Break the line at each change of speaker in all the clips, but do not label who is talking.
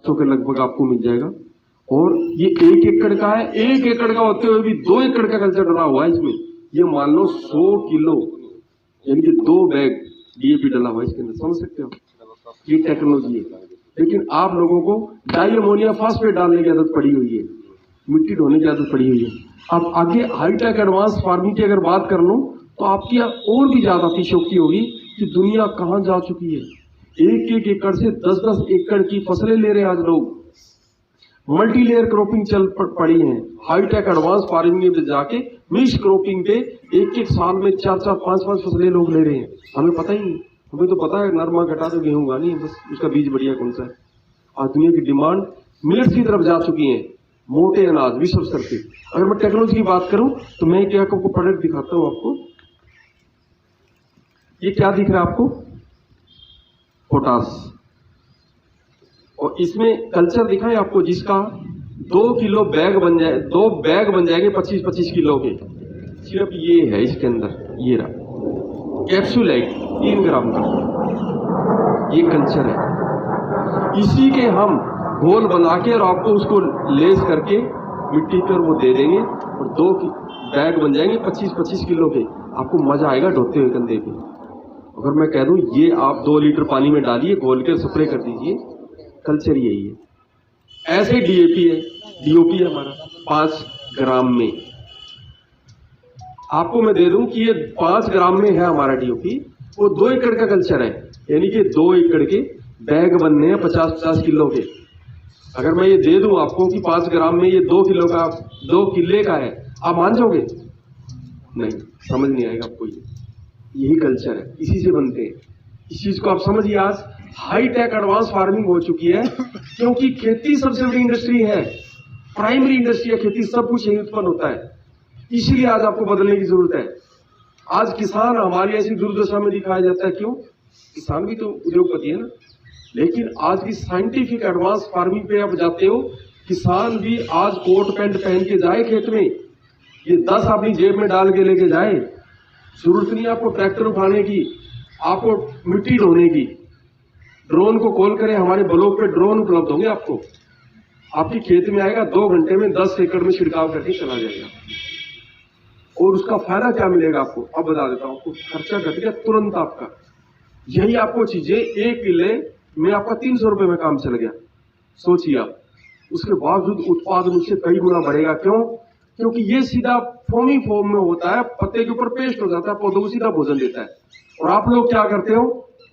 700 के लगभग आपको मिल जाएगा। और ये 1 एकड़ का है, 1 एकड़ का होते हुए भी 2 एकड़ का कल्चर डला हुआ है इसमें। ये मान लो 100 किलो यानी कि 2 बैग डीएपी डला हुआ है इसके अंदर, समझ सकते हो? ये टेक्नोलॉजी है। लेकिन आप लोगों को डाई अमोनिया फास्फेट डालने की आदत पड़ी हुई है, मिट्टी ढोने की आदत पड़ी हुई है। अब आगे हाईटेक एडवांस फार्मिंग की अगर बात कर लो तो आपकी और भी ज्यादा अतिशयोक्ति होगी कि दुनिया कहां जा चुकी है। 1-1 एकड़ से 10-10 एकड़ की फसलें ले रहे हैं आज लोग। मल्टी लेयर क्रॉपिंग चल पड़ी है। हाईटेक एडवांस फार्मिंग में जाके मिक्स क्रॉपिंग पे 1-1 साल में 4-4, 5-5 फसलें लोग ले रहे हैं। हमें पता ही नहीं, हमें तो पता है नरमा घटा तो गेहूं उगानी है, बस उसका बीज बढ़िया कौन सा है। आज दुनिया की डिमांड मिलेट्स की तरफ जा चुकी है, मोटे अनाज विश्व स्तर पे। अगर मैं टेक्नोलॉजी की बात करूं तो मैं क्या आपको प्रोडक्ट दिखाता हूं आपको। ये क्या दिख रहा है आपको? पोटास। और इसमें कल्चर दिखा है आपको जिसका 2 किलो बैग बन जाए, 2 बैग बन जाएंगे 25-25 किलो के। सिर्फ ये है इसके अंदर, ये रहा कैप्सूल है 3 ग्राम का, ये कल्चर है। इसी के हम घोल बना के और आपको उसको लेस करके मिट्टी पर वो दे देंगे और 2 बैग बन जाएंगे 25-25 किलो के। आपको मजा आएगा ढोते हुए कंधे पे। अगर मैं कह दूं ये आप 2 लीटर पानी में डालिए, घोल के स्प्रे कर दीजिए, कल्चर यही है। ऐसे डीएपी है, डीओपी है हमारा 5 ग्राम में। आपको मैं दे दूं कि ये 5 ग्राम में है हमारा डीओपी, वो 2 एकड़ का कल्चर है, यानी कि 2 एकड़ के बैग बनने हैं 50-50 किलो के। अगर मैं ये दे दूं आपको कि 5 ग्राम में ये 2 किलो का, 2 किले का है, आप मान जाओगे? नहीं, समझ नहीं आएगा आपको। यही कल्चर है, इसी से बनते हैं। इस चीज को आप समझिए। आज हाईटेक एडवांस फार्मिंग हो चुकी है क्योंकि खेती सबसे बड़ी इंडस्ट्री है, प्राइमरी इंडस्ट्री है खेती, सब कुछ यही उत्पन्न होता है। इसीलिए आज आपको बदलने की जरूरत है। आज किसान हमारी ऐसी दुर्दशा में दिखाया जाता है, क्यों? किसान भी तो उद्योगपति है ना। लेकिन आज की साइंटिफिक एडवांस फार्मिंग पे आप जाते हो, किसान भी आज कोट पैंट पहन के जाए खेत में, ये 10 अपनी जेब में डाल के लेके जाए। जरूरत नहीं आपको ट्रैक्टर उठाने की, आपको मिट्टी ढोने की। ड्रोन को कॉल करें, हमारे ब्लॉक पे ड्रोन उपलब्ध होंगे आपको। आपके खेत में आएगा, 2 घंटे में 10 एकड़ में छिड़काव करके चला जाएगा। और उसका फायदा क्या मिलेगा आपको? अब बता देता हूं आपको। खर्चा घट गया तुरंत आपका। यही आपको चीजें 1 किले में आपका 300 रुपए में काम चल गया। सोचिए आप, उसके बावजूद उत्पादन उससे कई गुना बढ़ेगा। क्यों? क्योंकि ये सीधा फोमी फॉर्म में होता है, पत्ते के ऊपर पेस्ट हो जाता है, पौधों को सीधा भोजन देता है। और आप लोग क्या करते हो?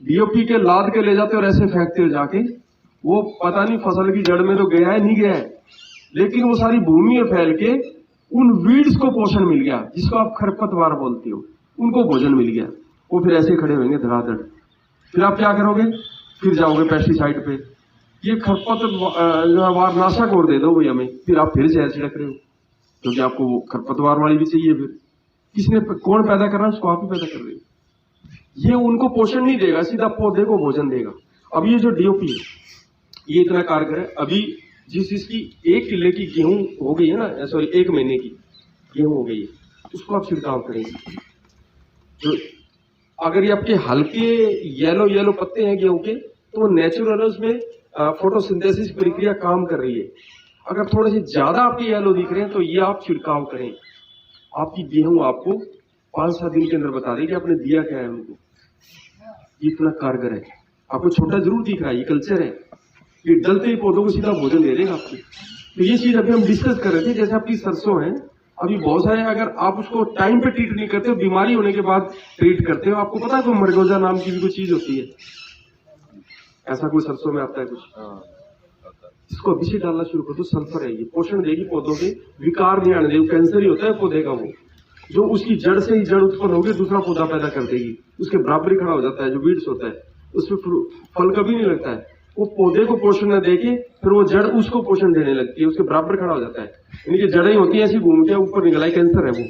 डीओपी के लाद के ले जाते हो और ऐसे फेंकते हो जाके। वो पता नहीं फसल की जड़ में तो गया है नहीं गया है, लेकिन वो सारी भूमि में फैल के उन वीड्स को पोषण मिल गया, जिसको आप खरपतवार बोलते हो, उनको भोजन मिल गया। वो फिर ऐसे खड़े होंगे धड़ाधड़। फिर आप क्या करोगे? फिर जाओगे पेस्टिसाइड पे, ये खरपतवार नाशक और दे दो भाई हमें। फिर आप फिर जहर छिड़क रहे हो, क्योंकि आपको वो खरपतवार वाली भी चाहिए। फिर किसने, कौन पैदा कर रहा है? उसको आप ही पैदा कर रहे हो। ये उनको पोषण नहीं देगा, सीधा पौधे को भोजन देगा। अब ये जो डीओपी है ये इतना कारगर है। अभी जिस इसकी 1 किले की गेहूं हो गई है ना, सॉरी 1 महीने की गेहूं हो गई है, उसको आप छिड़काव करेंगे। जो अगर ये आपके हल्के येलो पत्ते हैं गेहूं के, तो नेचुरल उसमें फोटोसिंथेसिस प्रक्रिया काम कर रही है। अगर थोड़े से ज्यादा आपके येलो दिख रहे हैं तो ये आप छिड़काव करें। आपकी गेहूं आपको 5-7 दिन के अंदर बता देगी आपने दिया क्या है उनको। ये इतना कारगर है। आपको छोटा जरूर दिख रहा है, ये कल्चर है। ये डलते ही पौधों को सीधा भोजन दे देगा आपको। तो ये चीज अभी हम डिस्कस कर रहे थे। जैसे आपकी सरसों है, अभी बहुत सारे, अगर आप उसको टाइम पे ट्रीट नहीं करते हो, बीमारी होने के बाद ट्रीट करते हो। आपको पता है तो मरगोजा नाम की भी कोई चीज होती है, ऐसा कोई सरसों में आता है कुछ? इसको अभी से डालना शुरू कर दो। सल्फर है, ये पोषण देगी पौधों के, विकार नहीं आने देगी। कैंसर ही होता है पौधे का, वो जो उसकी जड़ से ही जड़ उत्पन्न होगी, दूसरा पौधा पैदा कर देगी, उसके बराबर ही खड़ा हो जाता है। जो वीड्स होता है उसमें फल कभी नहीं लगता है। वो पौधे को पोषण न देके फिर वो जड़ उसको पोषण देने लगती है, उसके बराबर खड़ा हो जाता है। यानी कि जड़ें होती है ऐसी घूम के ऊपर निकला, कैंसर है वो,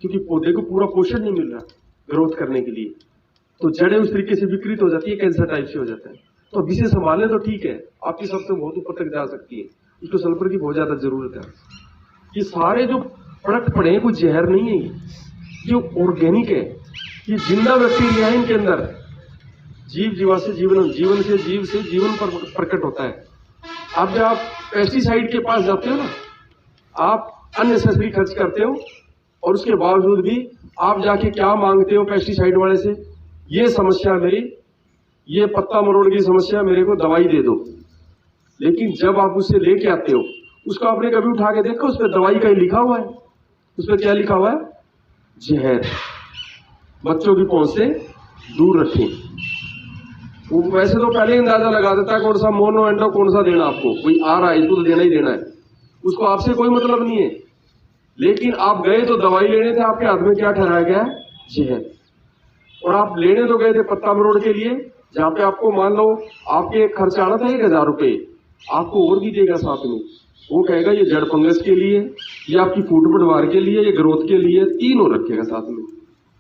क्योंकि पौधे को पूरा पोषण नहीं मिल रहा ग्रोथ करने के लिए। तो जड़ें उस तरीके से विकृत हो जाती है, कैंसर टाइप से हो जाता है। तो अभी से संभालें तो ठीक है, आपकी सबसे बहुत ऊपर तक जा सकती है। उसको सल्फर की बहुत ज्यादा जरूरत है। ये सारे जो प्रोडक्ट पड़े हैं, कोई जहर नहीं है, ये ऑर्गेनिक है, ये जिंदा बैक्टीरिया है इनके अंदर। जीव जीवा से जीवन, जीवन से जीव से जीवन पर प्रकट होता है। अब जब आप पेस्टिसाइड के पास जाते हो ना, आप अननेसेसरी खर्च करते हो और उसके बावजूद भी आप जाके क्या मांगते हो पेस्टिसाइड वाले से, ये समस्या मेरी, ये पत्ता मरोड़ की समस्या, मेरे को दवाई दे दो। लेकिन जब आप उससे लेके आते हो, उसको आपने कभी उठा के देखो, उस पर दवाई का ही लिखा हुआ है। उस पर क्या लिखा हुआ है? जहर। बच्चों की पहुंच से दूर रखें। वो वैसे तो पहले ही अंदाजा लगा देता है कौन सा मोनो एंडो कौन सा देना आपको, कोई आ रहा है इसको तो देना ही देना है, उसको आपसे कोई मतलब नहीं है। लेकिन आप गए तो दवाई लेने थे, आपके हाथ में क्या ठहराया गया? जहर। और आप लेने तो गए थे पत्ता मरोड़ के लिए, जहां पे आपको मान लो आपके खर्च आना था 1000 रुपये, आपको और भी देगा साथ में। वो कहेगा ये जड़ फंगस के लिए, ये आपकी फूट बढ़वार के लिए, ये ग्रोथ के लिए, तीनों रखेगा साथ में।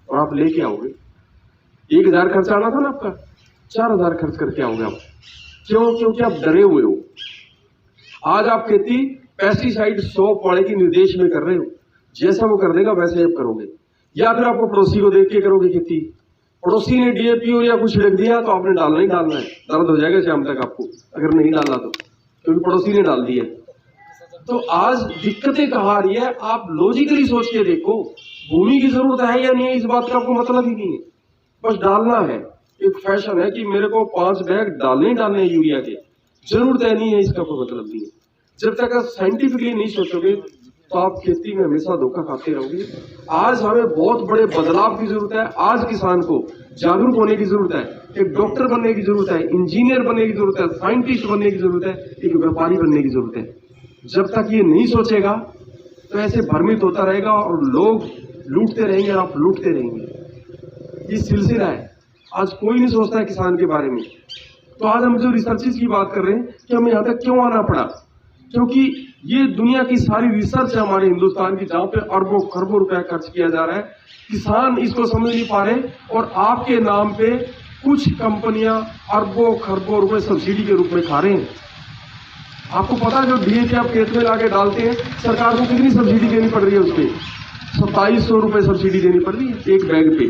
और आप लेके आओगे, 1000 खर्च आना था ना आपका, 4000 खर्च करके आओगे आप। क्यों? क्योंकि आप डरे हुए हो। आज आप खेती पेस्टिसाइड सोप वाले की निर्देश में कर रहे हो, जैसा वो कर देगा वैसे आप करोगे। या फिर आपको पड़ोसी को देख के करोगे खेती, पड़ोसी ने डीएपी और या कुछ छिड़क दिया तो आपने डालना ही डालना है, दर्द हो जाएगा शाम तक आपको अगर नहीं डाला तो, क्योंकि पड़ोसी ने डाल दिया। तो आज दिक्कतें कहाँ आ रही है? आप लॉजिकली सोच के देखो, भूमि की जरूरत है या नहीं है, इस बात का आपको मतलब ही नहीं है, बस डालना है। एक फैशन है कि मेरे को 5 बैग डालने ही डालने हैं यूरिया के, जरूरत है नहीं है, इसका कोई मतलब नहीं है। जब तक आप साइंटिफिकली नहीं सोचोगे तो आप खेती में हमेशा धोखा खाते रहोगे। आज हमें बहुत बड़े बदलाव की जरूरत है। आज किसान को जागरूक होने की जरूरत है, एक डॉक्टर बनने की जरूरत है, इंजीनियर बनने की जरूरत है, साइंटिस्ट बनने की जरूरत है, एक व्यापारी बनने की जरूरत है। जब तक ये नहीं सोचेगा तो ऐसे भ्रमित होता रहेगा और लोग लूटते रहेंगे, आप लूटते रहेंगे। ये सिलसिला है। आज कोई नहीं सोचता है किसान के बारे में। तो आज हम जो रिसर्चेस की बात कर रहे हैं कि हमें यहाँ तक क्यों आना पड़ा, क्योंकि ये दुनिया की सारी रिसर्च है हमारे हिंदुस्तान की, जहां पे अरबों खरबों रुपया खर्च किया जा रहा है। किसान इसको समझ नहीं पा रहे और आपके नाम पे कुछ कंपनियां अरबों खरबों रुपए सब्सिडी के रूप में खा रहे हैं। आपको पता है जो डीएपी आप खेत में लाके डालते हैं, सरकार को कितनी सब्सिडी देनी पड़ रही है? उसपे 2700 रुपए सब्सिडी देनी पड़ रही है एक बैग पे।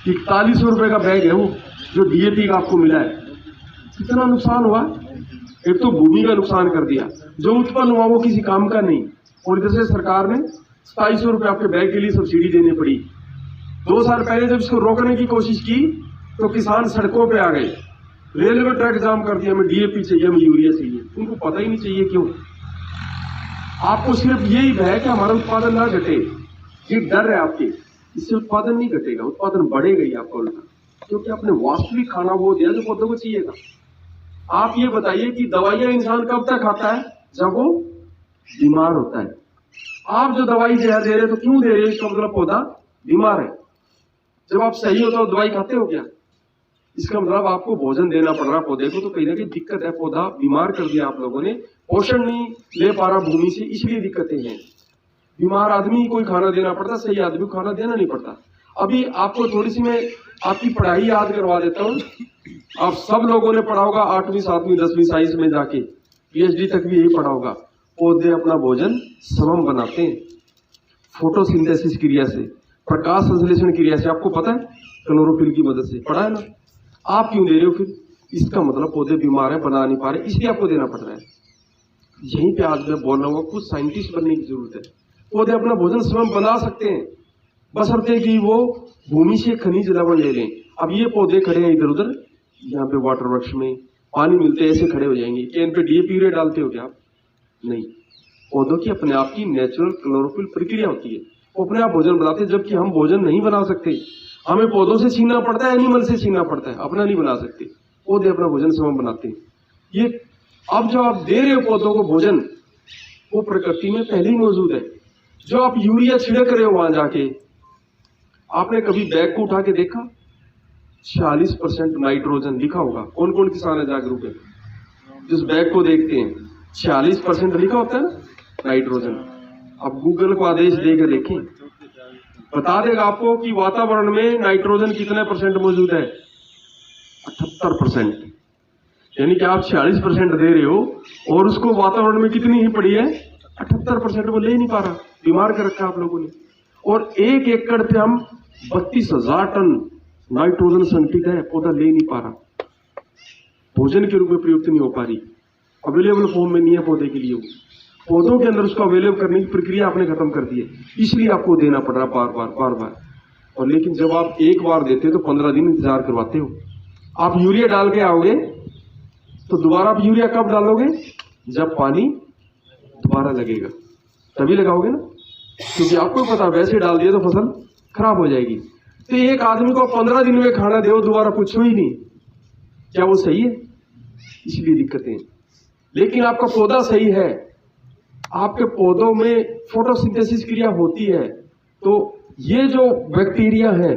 4100 रुपए का बैग है वो जो डीएपी का आपको मिला है। कितना नुकसान हुआ? एक तो भूमि का नुकसान कर दिया, जो उत्पन्न हुआ वो किसी काम का नहीं, और इधर से सरकार ने 2700 रुपए आपके बैग के लिए सब्सिडी देनी पड़ी। 2 साल पहले जब इसको रोकने की कोशिश की तो किसान सड़कों पे आ गए, रेलवे ट्रैक जाम कर दिया, हमें डीएपी चाहिए, हमें यूरिया चाहिए। उनको पता ही नहीं चाहिए क्यों। आपको सिर्फ यही भय कि हमारा उत्पादन ना घटे, ये डर है आपके। इससे उत्पादन नहीं घटेगा, उत्पादन बढ़ेगा ही आपका उल्टा, क्योंकि आपने वास्तविक खाना वो दिया जो पौधों को चाहिएगा। आप ये बताइए कि दवाइयां इंसान कब तक खाता है? जब वो बीमार होता है। आप जो दवाई जहर दे रहे हो तो क्यों दे रहे हो? इसका मतलब पौधा बीमार है। जब आप सही होता हो दवाई खाते हो क्या? इसका मतलब आपको भोजन देना पड़ रहा पौधे को, तो कहीं ना कहीं दिक्कत है। पौधा बीमार कर दिया आप लोगों ने, पोषण नहीं ले पा रहा भूमि से, इसलिए दिक्कतें हैं। बीमार आदमी कोई खाना देना पड़ता, सही आदमी को खाना देना नहीं पड़ता। अभी आपको थोड़ी सी मैं आपकी पढ़ाई याद करवा देता हूँ। आप सब लोगों ने पढ़ा होगा 8वीं 7वीं 10वीं साइंस में जाके, पीएचडी तक भी यही पढ़ा होगा। पौधे अपना भोजन स्वयं बनाते हैं फोटोसिंथेसिस क्रिया से, प्रकाश संश्लेषण क्रिया से। आपको पता है, क्लोरोफिल की मदद से, पढ़ा है ना? आप क्यों दे रहे हो फिर? इसका मतलब पौधे बीमार है, बना नहीं पा रहे, इसलिए आपको देना पड़ रहा है। यहीं पे आज मैं बोल रहा हूँ, कुछ साइंटिस्ट बनने की जरूरत है। पौधे अपना भोजन स्वयं बना सकते हैं, बशर्ते कि वो भूमि से खनिज लवण ले लें। अब ये पौधे खड़े हैं इधर उधर, यहाँ पे वाटर वर्क्स में पानी मिलते हैं, ऐसे खड़े हो जाएंगे। क्या इन पे डीएपी यूरिया डालते हो क्या आप? नहीं। पौधों की अपने आप की नेचुरल क्लोरोफिल प्रक्रिया होती है, वो अपने आप भोजन बनाते हैं। जबकि हम भोजन नहीं बना सकते, हमें पौधों से छीनना पड़ता है, एनिमल से छीनना पड़ता है, अपना नहीं बना सकते। पौधे अपना भोजन स्वयं बनाते हैं। ये अब जो आप दे रहे हो पौधों को भोजन, वो प्रकृति में पहले ही मौजूद है। जो आप यूरिया छिड़क रहे हो वहां जाके, आपने कभी बैग को उठा के देखा? 46% नाइट्रोजन लिखा होगा। कौन कौन किसान है जागरूक है? जिस बैग को देखते हैं 46% लिखा होता है ना नाइट्रोजन। अब गूगल को आदेश देकर देखें, बता देगा आपको कि वातावरण में नाइट्रोजन कितने % मौजूद है? 78%। यानी कि आप 46% दे रहे हो और उसको वातावरण में कितनी ही पड़ी है? 78%। वो ले नहीं पा रहा, बीमार कर रखा आप लोगों ने। और 1 एकड़ पे हम 32,000 टन नाइट्रोजन संचित है, पौधा ले नहीं पा रहा, भोजन के रूप में प्रयुक्त नहीं हो पा रही। अवेलेबल फॉर्म में नहीं है पौधे के लिए, वो पौधों के अंदर उसको अवेलेबल करने की प्रक्रिया आपने खत्म कर दी है, इसलिए आपको देना पड़ रहा बार बार। और लेकिन जब आप एक बार देते हो तो 15 दिन इंतजार करवाते हो। आप यूरिया डाल के आओगे तो दोबारा आप यूरिया कब डालोगे? जब पानी दोबारा लगेगा तभी लगाओगे ना, क्योंकि आपको पता वैसे डाल दिया तो फसल खराब हो जाएगी। तो एक आदमी को 15 दिन में खाना दो, दोबारा पूछो ही नहीं, क्या वो सही है? इसलिए दिक्कतें। लेकिन आपका पौधा सही है, आपके पौधों में फोटोसिंथेसिस क्रिया होती है, तो ये जो बैक्टीरिया है,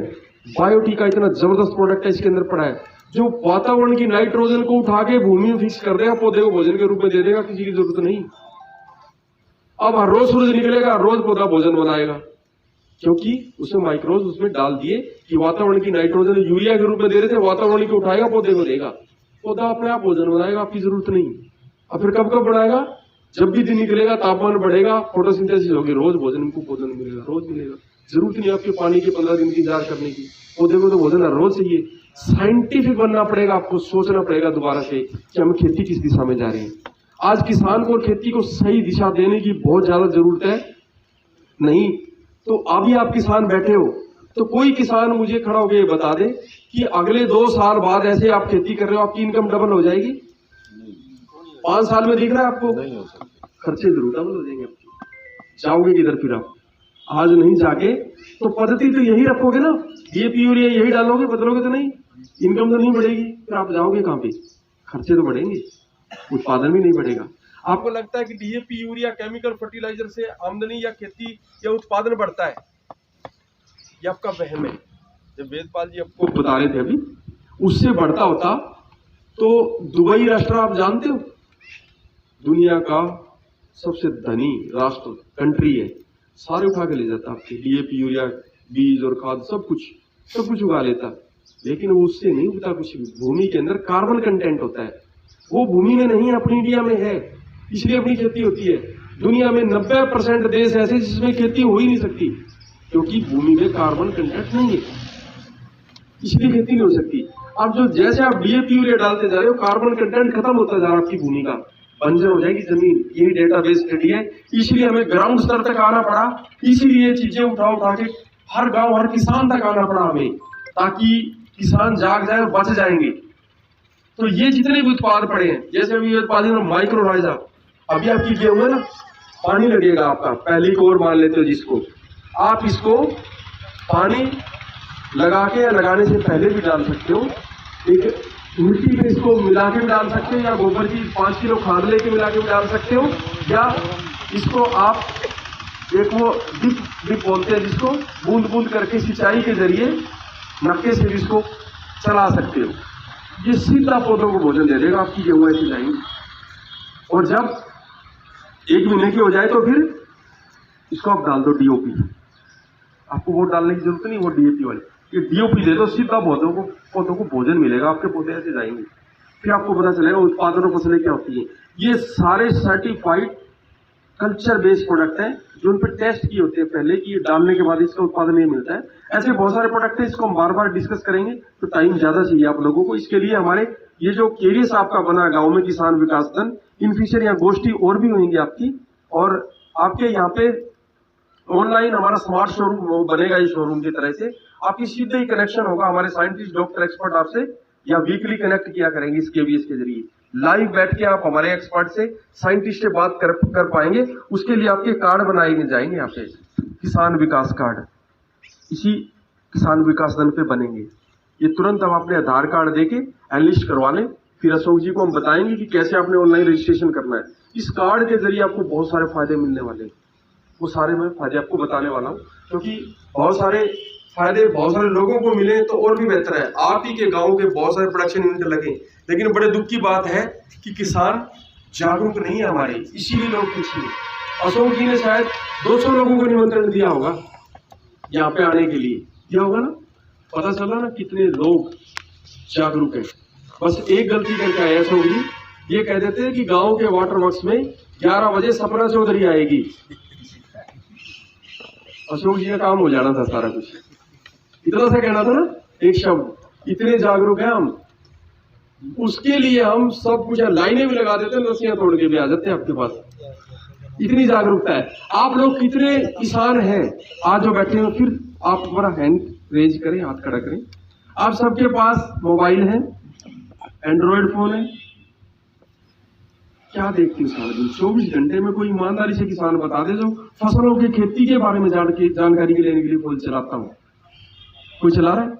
बायोटी का इतना जबरदस्त प्रोडक्ट है इसके अंदर पड़ा है, जो वातावरण की नाइट्रोजन को उठा के भूमि में फिक्स कर देगा, पौधे को भोजन के रूप में दे देगा, किसी की जरूरत नहीं। अब हर रोज सूरज निकलेगा, हर रोज पौधा भोजन बनाएगा, क्योंकि उसमें माइक्रोज उसमें डाल दिए कि वातावरण की नाइट्रोजन यूरिया के रूप में दे रहे थे, वातावरण को उठाएगा, पौधे को देगा, पौधा अपने आप भोजन बनाएगा, आपकी जरूरत नहीं। अब फिर कब बनाएगा? जब भी दिन निकलेगा, तापमान बढ़ेगा, फोटोसिंथेसिस होगी, रोज भोजन को भोजन मिलेगा, रोज मिलेगा। जरूरत नहीं आपके पानी के 15 दिन की इंतजार करने की, पौधे को तो भोजन हर रोज चाहिए। साइंटिफिक बनना पड़ेगा, आपको सोचना पड़ेगा दोबारा से कि हम खेती किस दिशा में जा रहे हैं। आज किसान को खेती को सही दिशा देने की बहुत ज्यादा जरूरत है। नहीं तो अभी आप किसान बैठे हो, तो कोई किसान मुझे खड़ा होकर ये बता दे कि अगले 2 साल बाद ऐसे आप खेती कर रहे हो, आपकी इनकम डबल हो जाएगी? 5 साल में दिख रहा है आपको? खर्चे जरूर डबल हो जाएंगे आपके। जाओगे किधर फिर आप? आज नहीं जाके तो पद्धति तो यही रखोगे ना, डीएपी यूरिया यही डालोगे, बदलोगे तो नहीं, इनकम तो नहीं बढ़ेगी, फिर आप जाओगे कहां पे? खर्चे तो बढ़ेंगे, उत्पादन भी नहीं बढ़ेगा। आपको लगता है कि डीएपी यूरिया केमिकल फर्टिलाइजर से आमदनी या खेती या उत्पादन बढ़ता है? ये आपका वहम है। जब वेदपाल जी आपको बता रहे थे अभी, उससे बढ़ता होता तो दुबई राष्ट्र आप जानते हो, दुनिया का सबसे धनी राष्ट्र कंट्री है, सारे उठा के ले जाता आपके डीएपी यूरिया बीज और खाद सब कुछ उगा लेता, लेकिन वो उससे नहीं उगता कुछ भी। भूमि के अंदर कार्बन कंटेंट होता है, वो भूमि में नहीं, अपनी इंडिया में है, इसलिए अपनी खेती होती है। दुनिया में 90% देश ऐसे जिसमें खेती हो ही नहीं सकती, क्योंकि भूमि में कार्बन कंटेंट नहीं है, इसलिए खेती नहीं हो सकती। अब जो जैसे आप डीएपी यूरिया डालते जा रहे हो, कार्बन कंटेंट खत्म होता जा रहा है आपकी भूमि का, बंजर हो जाएगी जमीन। यही डेटाबेस स्टडी है, इसलिए हमें ग्राउंड स्तर तक आना पड़ा, इसीलिए ये चीजें उठा के हर गांव हर किसान तक आना पड़ा हमें, ताकि किसान जाग जाए और बच जाएंगे। तो ये जितने भी उत्पाद पड़े हैं, जैसे अभी उत्पाद माइक्रोराइजा, अभी आपकी गेहूं है ना, पानी लगेगा आपका, पहली कोर मान लेते हो जिसको, आप इसको पानी लगा के या लगाने से पहले भी डाल सकते हो, एक मिट्टी में इसको मिला के भी डाल सकते हो, या गोबर की 5 किलो खाद लेके मिला के भी डाल सकते हो, या इसको आप एक वो डिप बोलते हैं जिसको, बूंद बूंद करके सिंचाई के जरिए नक्के से इसको चला सकते हो। ये सीधा पौधों को भोजन दे देगा, आपकी गेहूं ऐसी जाएंगी। और जब 1 महीने की हो जाए तो फिर इसको आप डाल दो डीओपी, आपको वो डालने की जरूरत नहीं, वो डीएपी वाली, ये डीओपी दे दो, सीधा पौधों को भोजन मिलेगा, आपके पौधे ऐसे जाएंगे। फिर आपको पता चलेगा उत्पादन और फसलें क्या होती है। ये सारे सर्टिफाइड कल्चर बेस्ड प्रोडक्ट हैं, जो उन पर टेस्ट किए होते हैं पहले कि ये डालने के बाद इसका उत्पादन नहीं मिलता है। ऐसे बहुत सारे प्रोडक्ट हैं, इसको हम बार बार डिस्कस करेंगे, तो टाइम ज्यादा चाहिए आप लोगों को। इसके लिए हमारे ये जो केरियस आपका बना गाँव में किसान विकास दल, इन फ्यूचर यहाँ गोष्ठी और भी होंगी आपकी, और आपके यहाँ पे ऑनलाइन हमारा स्मार्ट शोरूम बनेगा, इस शोरूम की तरह से आपकी सीधे ही कनेक्शन होगा, हमारे साइंटिस्ट डॉक्टर एक्सपर्ट आपसे या वीकली कनेक्ट किया करेंगे इस केवीएस के जरिए। लाइव बैठ के आप हमारे एक्सपर्ट से, साइंटिस्ट से बात कर पाएंगे। उसके लिए आपके कार्ड बनाए जाएंगे, यहाँ पे किसान विकास कार्ड इसी किसान विकास दल पे बनेंगे। ये तुरंत हम अपने आधार कार्ड देके एनलिस्ट करवा लें, फिर अशोक जी को हम बताएंगे कि कैसे आपने ऑनलाइन रजिस्ट्रेशन करना है। इस कार्ड के जरिए आपको बहुत सारे फायदे मिलने वाले हैं, वो सारे मैं फायदे आपको बताने वाला हूँ, क्योंकि बहुत सारे फायदे बहुत सारे लोगों को मिले तो और भी बेहतर है। आप ही के गांव के बहुत सारे प्रोडक्शन यूनिट लगे, लेकिन बड़े दुख की बात है कि किसान जागरूक नहीं है हमारे, इसीलिए लोग पीछे। अशोक जी ने शायद 200 लोगों को निमंत्रण दिया होगा यहाँ पे आने के लिए, दिया होगा ना, पता चला ना कितने लोग जागरूक है। बस एक गलती करके आए अशोक जी, ये कह देते हैं कि गांव के वाटर वर्क्स में 11 बजे सपना चौधरी आएगी। अशोक जी का काम हो जाना था सारा कुछ, इतना सा कहना था ना, एक शब्द। इतने जागरूक है हम, उसके लिए हम सब कुछ लाइनें भी लगा देते हैं, रस्सियां तोड़ के भी आ जाते हैं आपके पास। इतनी जागरूकता है। आप लोग कितने किसान हैं आज जो बैठे हैं, फिर आप हमारा हैंड रेज करें, हाथ खड़ा करें। आप सबके पास मोबाइल है, एंड्रॉयड फोन है। क्या देखते हैं सारा दिन? 24 घंटे में कोई ईमानदारी से किसान बता दे जो फसलों की खेती के बारे में जानकारी के लेने के लिए फोन चलाता हूं, कोई चला रहा है?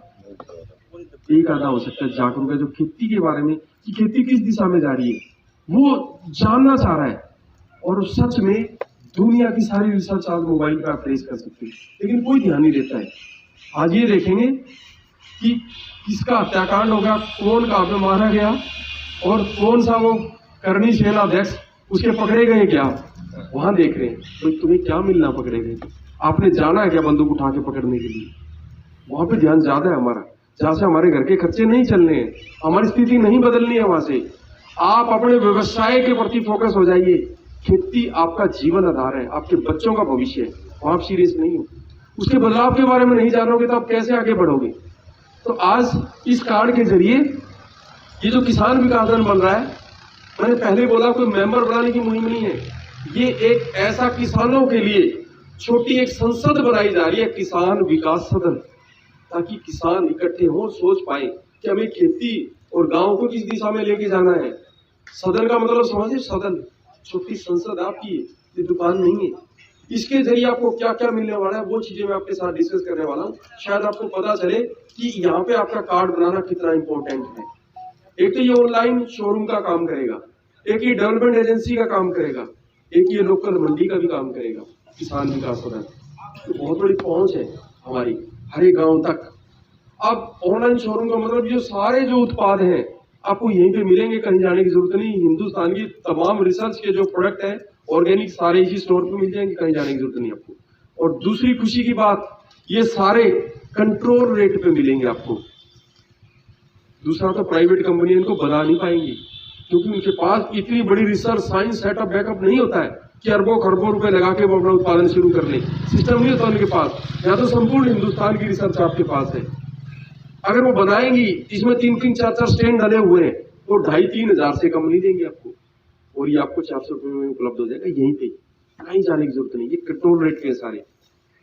एक आधा हो सकता है जागरूक है जो खेती के बारे में कि खेती किस दिशा में जा रही है वो जानना चाह रहा है। और सच में दुनिया की सारी रिसर्च आज मोबाइल पर आप ट्रेस कर सकते हैं, लेकिन कोई ध्यान नहीं देता है। आज ये देखेंगे कि किसका हत्याकांड हो गया, कौन कहां पे मारा गया और कौन सा वो करनी सेना अध्यक्ष उसके पकड़े गए क्या, वहां देख रहे हैं। तो तुम्हें क्या मिलना पकड़े गए? आपने जाना है क्या बंदूक उठा के पकड़ने के लिए? वहां पे ध्यान ज्यादा है हमारा, जहां से हमारे घर के खर्चे नहीं चलने हैं, हमारी स्थिति नहीं बदलनी है। वहां से आप अपने व्यवसाय के प्रति फोकस हो जाइए। खेती आपका जीवन आधार है, आपके बच्चों का भविष्य है, वहां आप सीरियस नहीं हो। उसके बदलाव के बारे में नहीं जानोगे तो आप कैसे आगे बढ़ोगे? तो आज इस कार्ड के जरिए ये जो किसान विकास दल बन रहा है, मैंने पहले बोला कोई मेंबर बनाने की मुहिम नहीं है, ये एक ऐसा किसानों के लिए छोटी एक संसद बनाई जा रही है, किसान विकास सदन, ताकि किसान इकट्ठे हो, सोच पाए कि हमें खेती और गांव को किस दिशा में लेके जाना है। सदन का मतलब समझिए, सदन छोटी संसद आपकी है, ये दुकान नहीं है। इसके जरिए आपको क्या क्या मिलने वाला है वो चीजें मैं आपके साथ डिस्कस करने वाला हूँ। शायद आपको पता चले कि यहाँ पे आपका कार्ड बनाना कितना इंपॉर्टेंट है। एक तो ये ऑनलाइन शोरूम का काम करेगा, एक ये डेवलपमेंट एजेंसी का काम करेगा, एक ये लोकल मंडी का भी काम करेगा, किसान विकास सदन। तो बहुत बड़ी पहुंच है हमारी हर एक गाँव तक। अब ऑनलाइन शोरूम का मतलब जो सारे जो उत्पाद हैं आपको यहीं पे मिलेंगे, कहीं जाने की जरूरत नहीं। हिंदुस्तान की तमाम रिसर्च के जो प्रोडक्ट है ऑर्गेनिक सारे इसी स्टोर पे मिल जाएंगे, कहीं जाने की जरूरत नहीं आपको। और दूसरी खुशी की बात, ये सारे कंट्रोल रेट पे मिलेंगे आपको। दूसरा तो प्राइवेट कंपनी इनको बना नहीं पाएंगी, क्योंकि उनके पास इतनी बड़ी रिसर्च साइंस सेटअप बैकअप नहीं होता है कि अरबों खरबों रुपए लगा के वो अपना उत्पादन शुरू कर ले। सिस्टम नहीं होता उनके पास। या तो संपूर्ण हिंदुस्तान की रिसर्च आपके पास है। अगर वो बनाएंगी, इसमें 3-3, 4-4 स्टैंड डले हुए हैं, वो 2,500-3 हजार से कम नहीं देंगे आपको, और ये आपको 400 रुपए में उपलब्ध हो जाएगा यहीं पे, कहीं जाने की जरूरत नहीं। ये कंट्रोल रेट के सारे,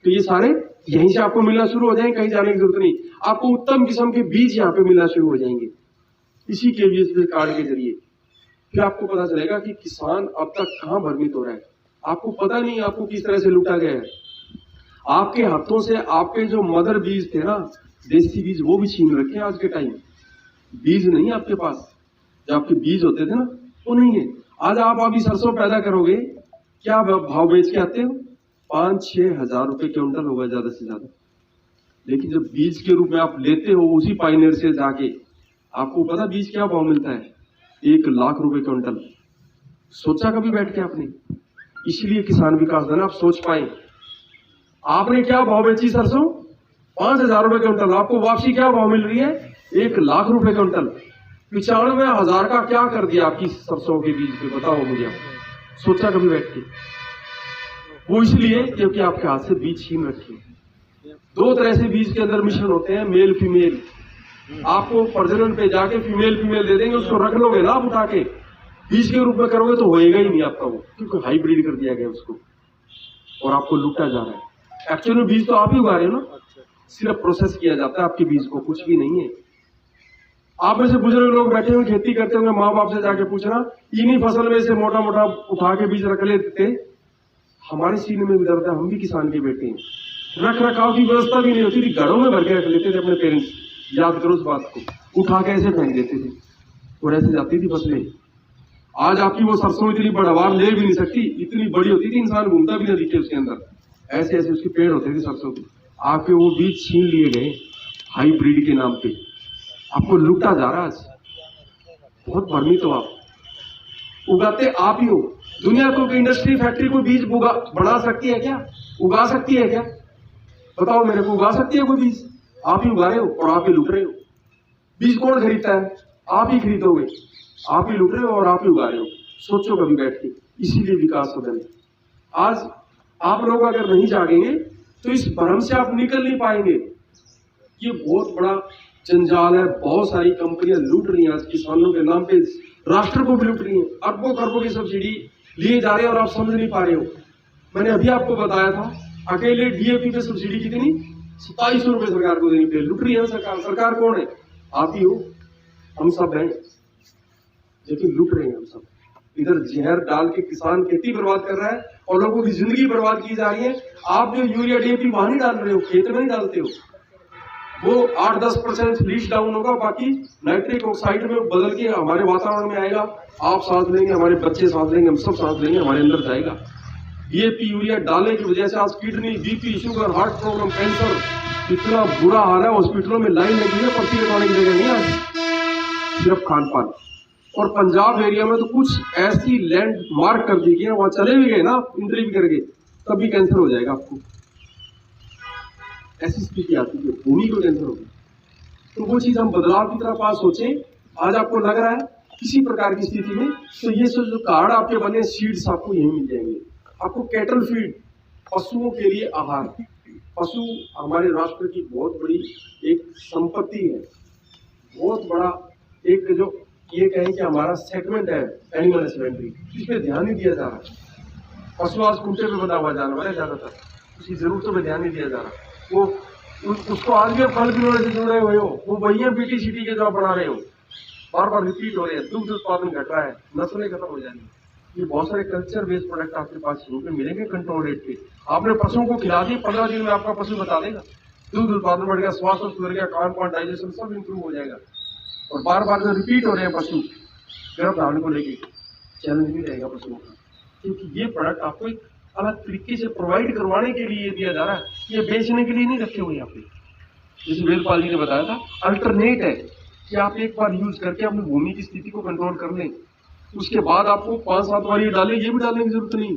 तो ये सारे यहीं से आपको मिलना शुरू हो जाएंगे, कहीं जाने की जरूरत नहीं। आपको उत्तम किस्म के बीज यहाँ पे मिलना शुरू हो जाएंगे इसी के बीज कार्ड के जरिए। फिर आपको पता चलेगा कि किसान अब तक कहाँ भ्रमित हो रहा है। आपको पता नहीं आपको किस तरह से लूटा गया है। आपके हाथों से आपके जो मदर बीज थे ना, देसी बीज, वो भी छीन रखे हैं आज के टाइम। बीज नहीं आपके पास, जो आपके बीज होते थे ना वो नहीं है। आज आप अभी सरसों पैदा करोगे, क्या भाव बेच के आते हो? 5-6 हजार रुपए क्विंटल होगा ज्यादा से ज्यादा। लेकिन जब बीज के रूप में आप लेते हो उसी पाइनियर से जाके, आपको पता बीज क्या भाव मिलता है? 1 लाख रुपए क्विंटल। सोचा कभी बैठ के आपने? इसलिए किसान विकास दल आप सोच पाए। आपने क्या भाव बेची सरसों? 5,000 रुपए क्विंटल। आपको वापसी क्या भाव मिल रही है? 1 लाख रुपए क्विंटल। 95,000 का क्या कर दिया आपकी सरसों के बीज पे? बताओ मुझे आप। सोचा कभी बैठ के? वो इसलिए क्योंकि आपके हाथ से बीज छीन रखे। 2 तरह से बीज के अंदर मिश्रण होते हैं, मेल फीमेल। आपको प्रजनन पे जाके फीमेल दे देंगे, उसको रख लोगे ना आप उठा के, बीज के रूप में करोगे तो होएगा ही नहीं आपका वो, क्योंकि हाइब्रिड कर दिया गया उसको और आपको लूटा जा रहा है। एक्चुअली बीज तो आप ही उगा रहे हो ना, सिर्फ प्रोसेस किया जाता है आपके बीज को, कुछ भी नहीं है। आप में से बुजुर्ग लोग बैठे हुए खेती करते होंगे, माँ बाप से जाके पूछना, इन्हीं फसल में से मोटा मोटा उठा के बीज रख लेते थे। हमारे सीने में भी दर्द है, हम भी किसान के बेटे हैं। रख रखाव की व्यवस्था भी नहीं होती थी, घरों में भर के रख लेते थे अपने पेरेंट्स। याद करो उस बात को, उठा के ऐसे फेंक देते थे और ऐसे जाती थी फसलें। आज आपकी वो सरसों इतनी बढ़वार ले भी नहीं सकती, इतनी बड़ी होती थी इंसान घूमता भी नहीं दिखे उसके अंदर, ऐसे ऐसे उसके पेड़ होते थे सरसों के। आपके वो बीज छीन लिए गए हाइब्रिड के नाम पे, आपको लूटा जा रहा है। आज बहुत भ्रमित हो आप। उगाते आप ही हो। दुनिया को इंडस्ट्री फैक्ट्री को बीज बढ़ा सकती है क्या? उगा सकती है क्या? बताओ मेरे को, उगा सकती है कोई बीज? आप ही उगा रहे हो और आप ही लूट रहे हो। बीज कौन खरीदता है? आप ही खरीदोगे, आप ही लूट रहे हो और आप ही उगा रहे हो। सोचो कभी बैठ के। इसीलिए विकास सदन। आज आप लोग अगर नहीं जागेंगे तो इस भ्रम से आप निकल नहीं पाएंगे। ये बहुत बड़ा जंजाल है, बहुत सारी कंपनियां लूट रही हैं आज किसानों के नाम पे, राष्ट्र को भी लूट रही हैं, अरबों खरबों की सब्सिडी लिए जा रहे हैं और आप समझ नहीं पा रहे हो। मैंने अभी आपको बताया था, अकेले डीएपी पे सब्सिडी कितनी 2700 रुपए सरकार को देनी पड़े, लूट रही है सरकार। सरकार कौन है? आप ही हो, हम सब हैं, लेकिन लूट रहे हैं हम सब। इधर जहर डाल के किसान खेती बर्बाद कर रहा है और लोगों की जिंदगी बर्बाद की जा रही है। आप जो यूरिया डीएपी वहां नहीं डाल रहे हो, खेत में नहीं डालते हो, वो 8-10% लीच डाउन होगा, बाकी नाइट्रिक ऑक्साइड में बदल के हमारे वातावरण में आएगा, आप सांस लेंगे, हमारे बच्चे सांस लेंगे, हम सब सांस लेंगे, हमारे अंदर जाएगा। डीएपी यूरिया डालने की वजह से आज kidney, BP, sugar, heart problem, cancer, इतना बुरा हाल है। हॉस्पिटलों में लाइन लगी है, पर्ची कटवाने की जगह नहीं आज, सिर्फ खान पान। और पंजाब एरिया में तो कुछ ऐसी लैंड मार्क कर दी गई, वहां चले भी गए ना इंट्री भी करके, तब भी कैंसर हो जाएगा आपको, ऐसी स्थिति आती है, भूमि को कैंसर होगी। तो वो चीज हम बदलाव की तरफ आज सोचें। आज आपको लग रहा है किसी प्रकार की स्थिति में, तो ये सब जो कार्ड आपके बने, सीड्स आपको यही मिल जाएंगे। आपको कैटल फीड, पशुओं के लिए आहार, पशु हमारे राष्ट्र की बहुत बड़ी एक संपत्ति है, बहुत बड़ा एक जो ये कहें कि हमारा सेगमेंट है एनिमल हस्बेंड्री, इस पर ध्यान नहीं दिया जा रहा। पशु आज खूंटे पे बंधा हुआ जानवर है ज्यादातर, उसकी जरूरतों पर ध्यान नहीं दिया जा रहा। वो उसको आज भी फल खिलौने से जुड़े हुए हो, वो वही है बीटी सिटी के जो आप बना रहे हो, बार बार रिपीट हो रहे हैं, दुग्ध उत्पादन घट रहा है, नस्लें खत्म हो जाएंगी। ये बहुत सारे कल्चर बेस्ड प्रोडक्ट आपके पास शुरू में मिलेंगे कंट्रोल रेट पे। आपने पशुओं को खिला दिए, 15 दिन में आपका पशु बता देगा, दूध उत्पादन बढ़ गया, स्वास्थ्य सुधर गया, खान पान, डाइजेशन सब इंप्रूव हो जाएगा। और बार बार जो रिपीट हो रहे हैं पशु गर्भधारण को लेके, चैलेंज भी रहेगा पशुओं का, क्योंकि ये प्रोडक्ट आपको एक अलग तरीके से प्रोवाइड करवाने के लिए दिया जा रहा है, ये बेचने के लिए नहीं रखे हुए यहाँ पे। जैसे वेदपाल जी ने बताया था, अल्टरनेट है कि आप एक बार यूज करके अपनी भूमि की स्थिति को कंट्रोल कर लें, उसके बाद आपको 5-7 बार ये डालें, ये भी डालने की जरूरत नहीं।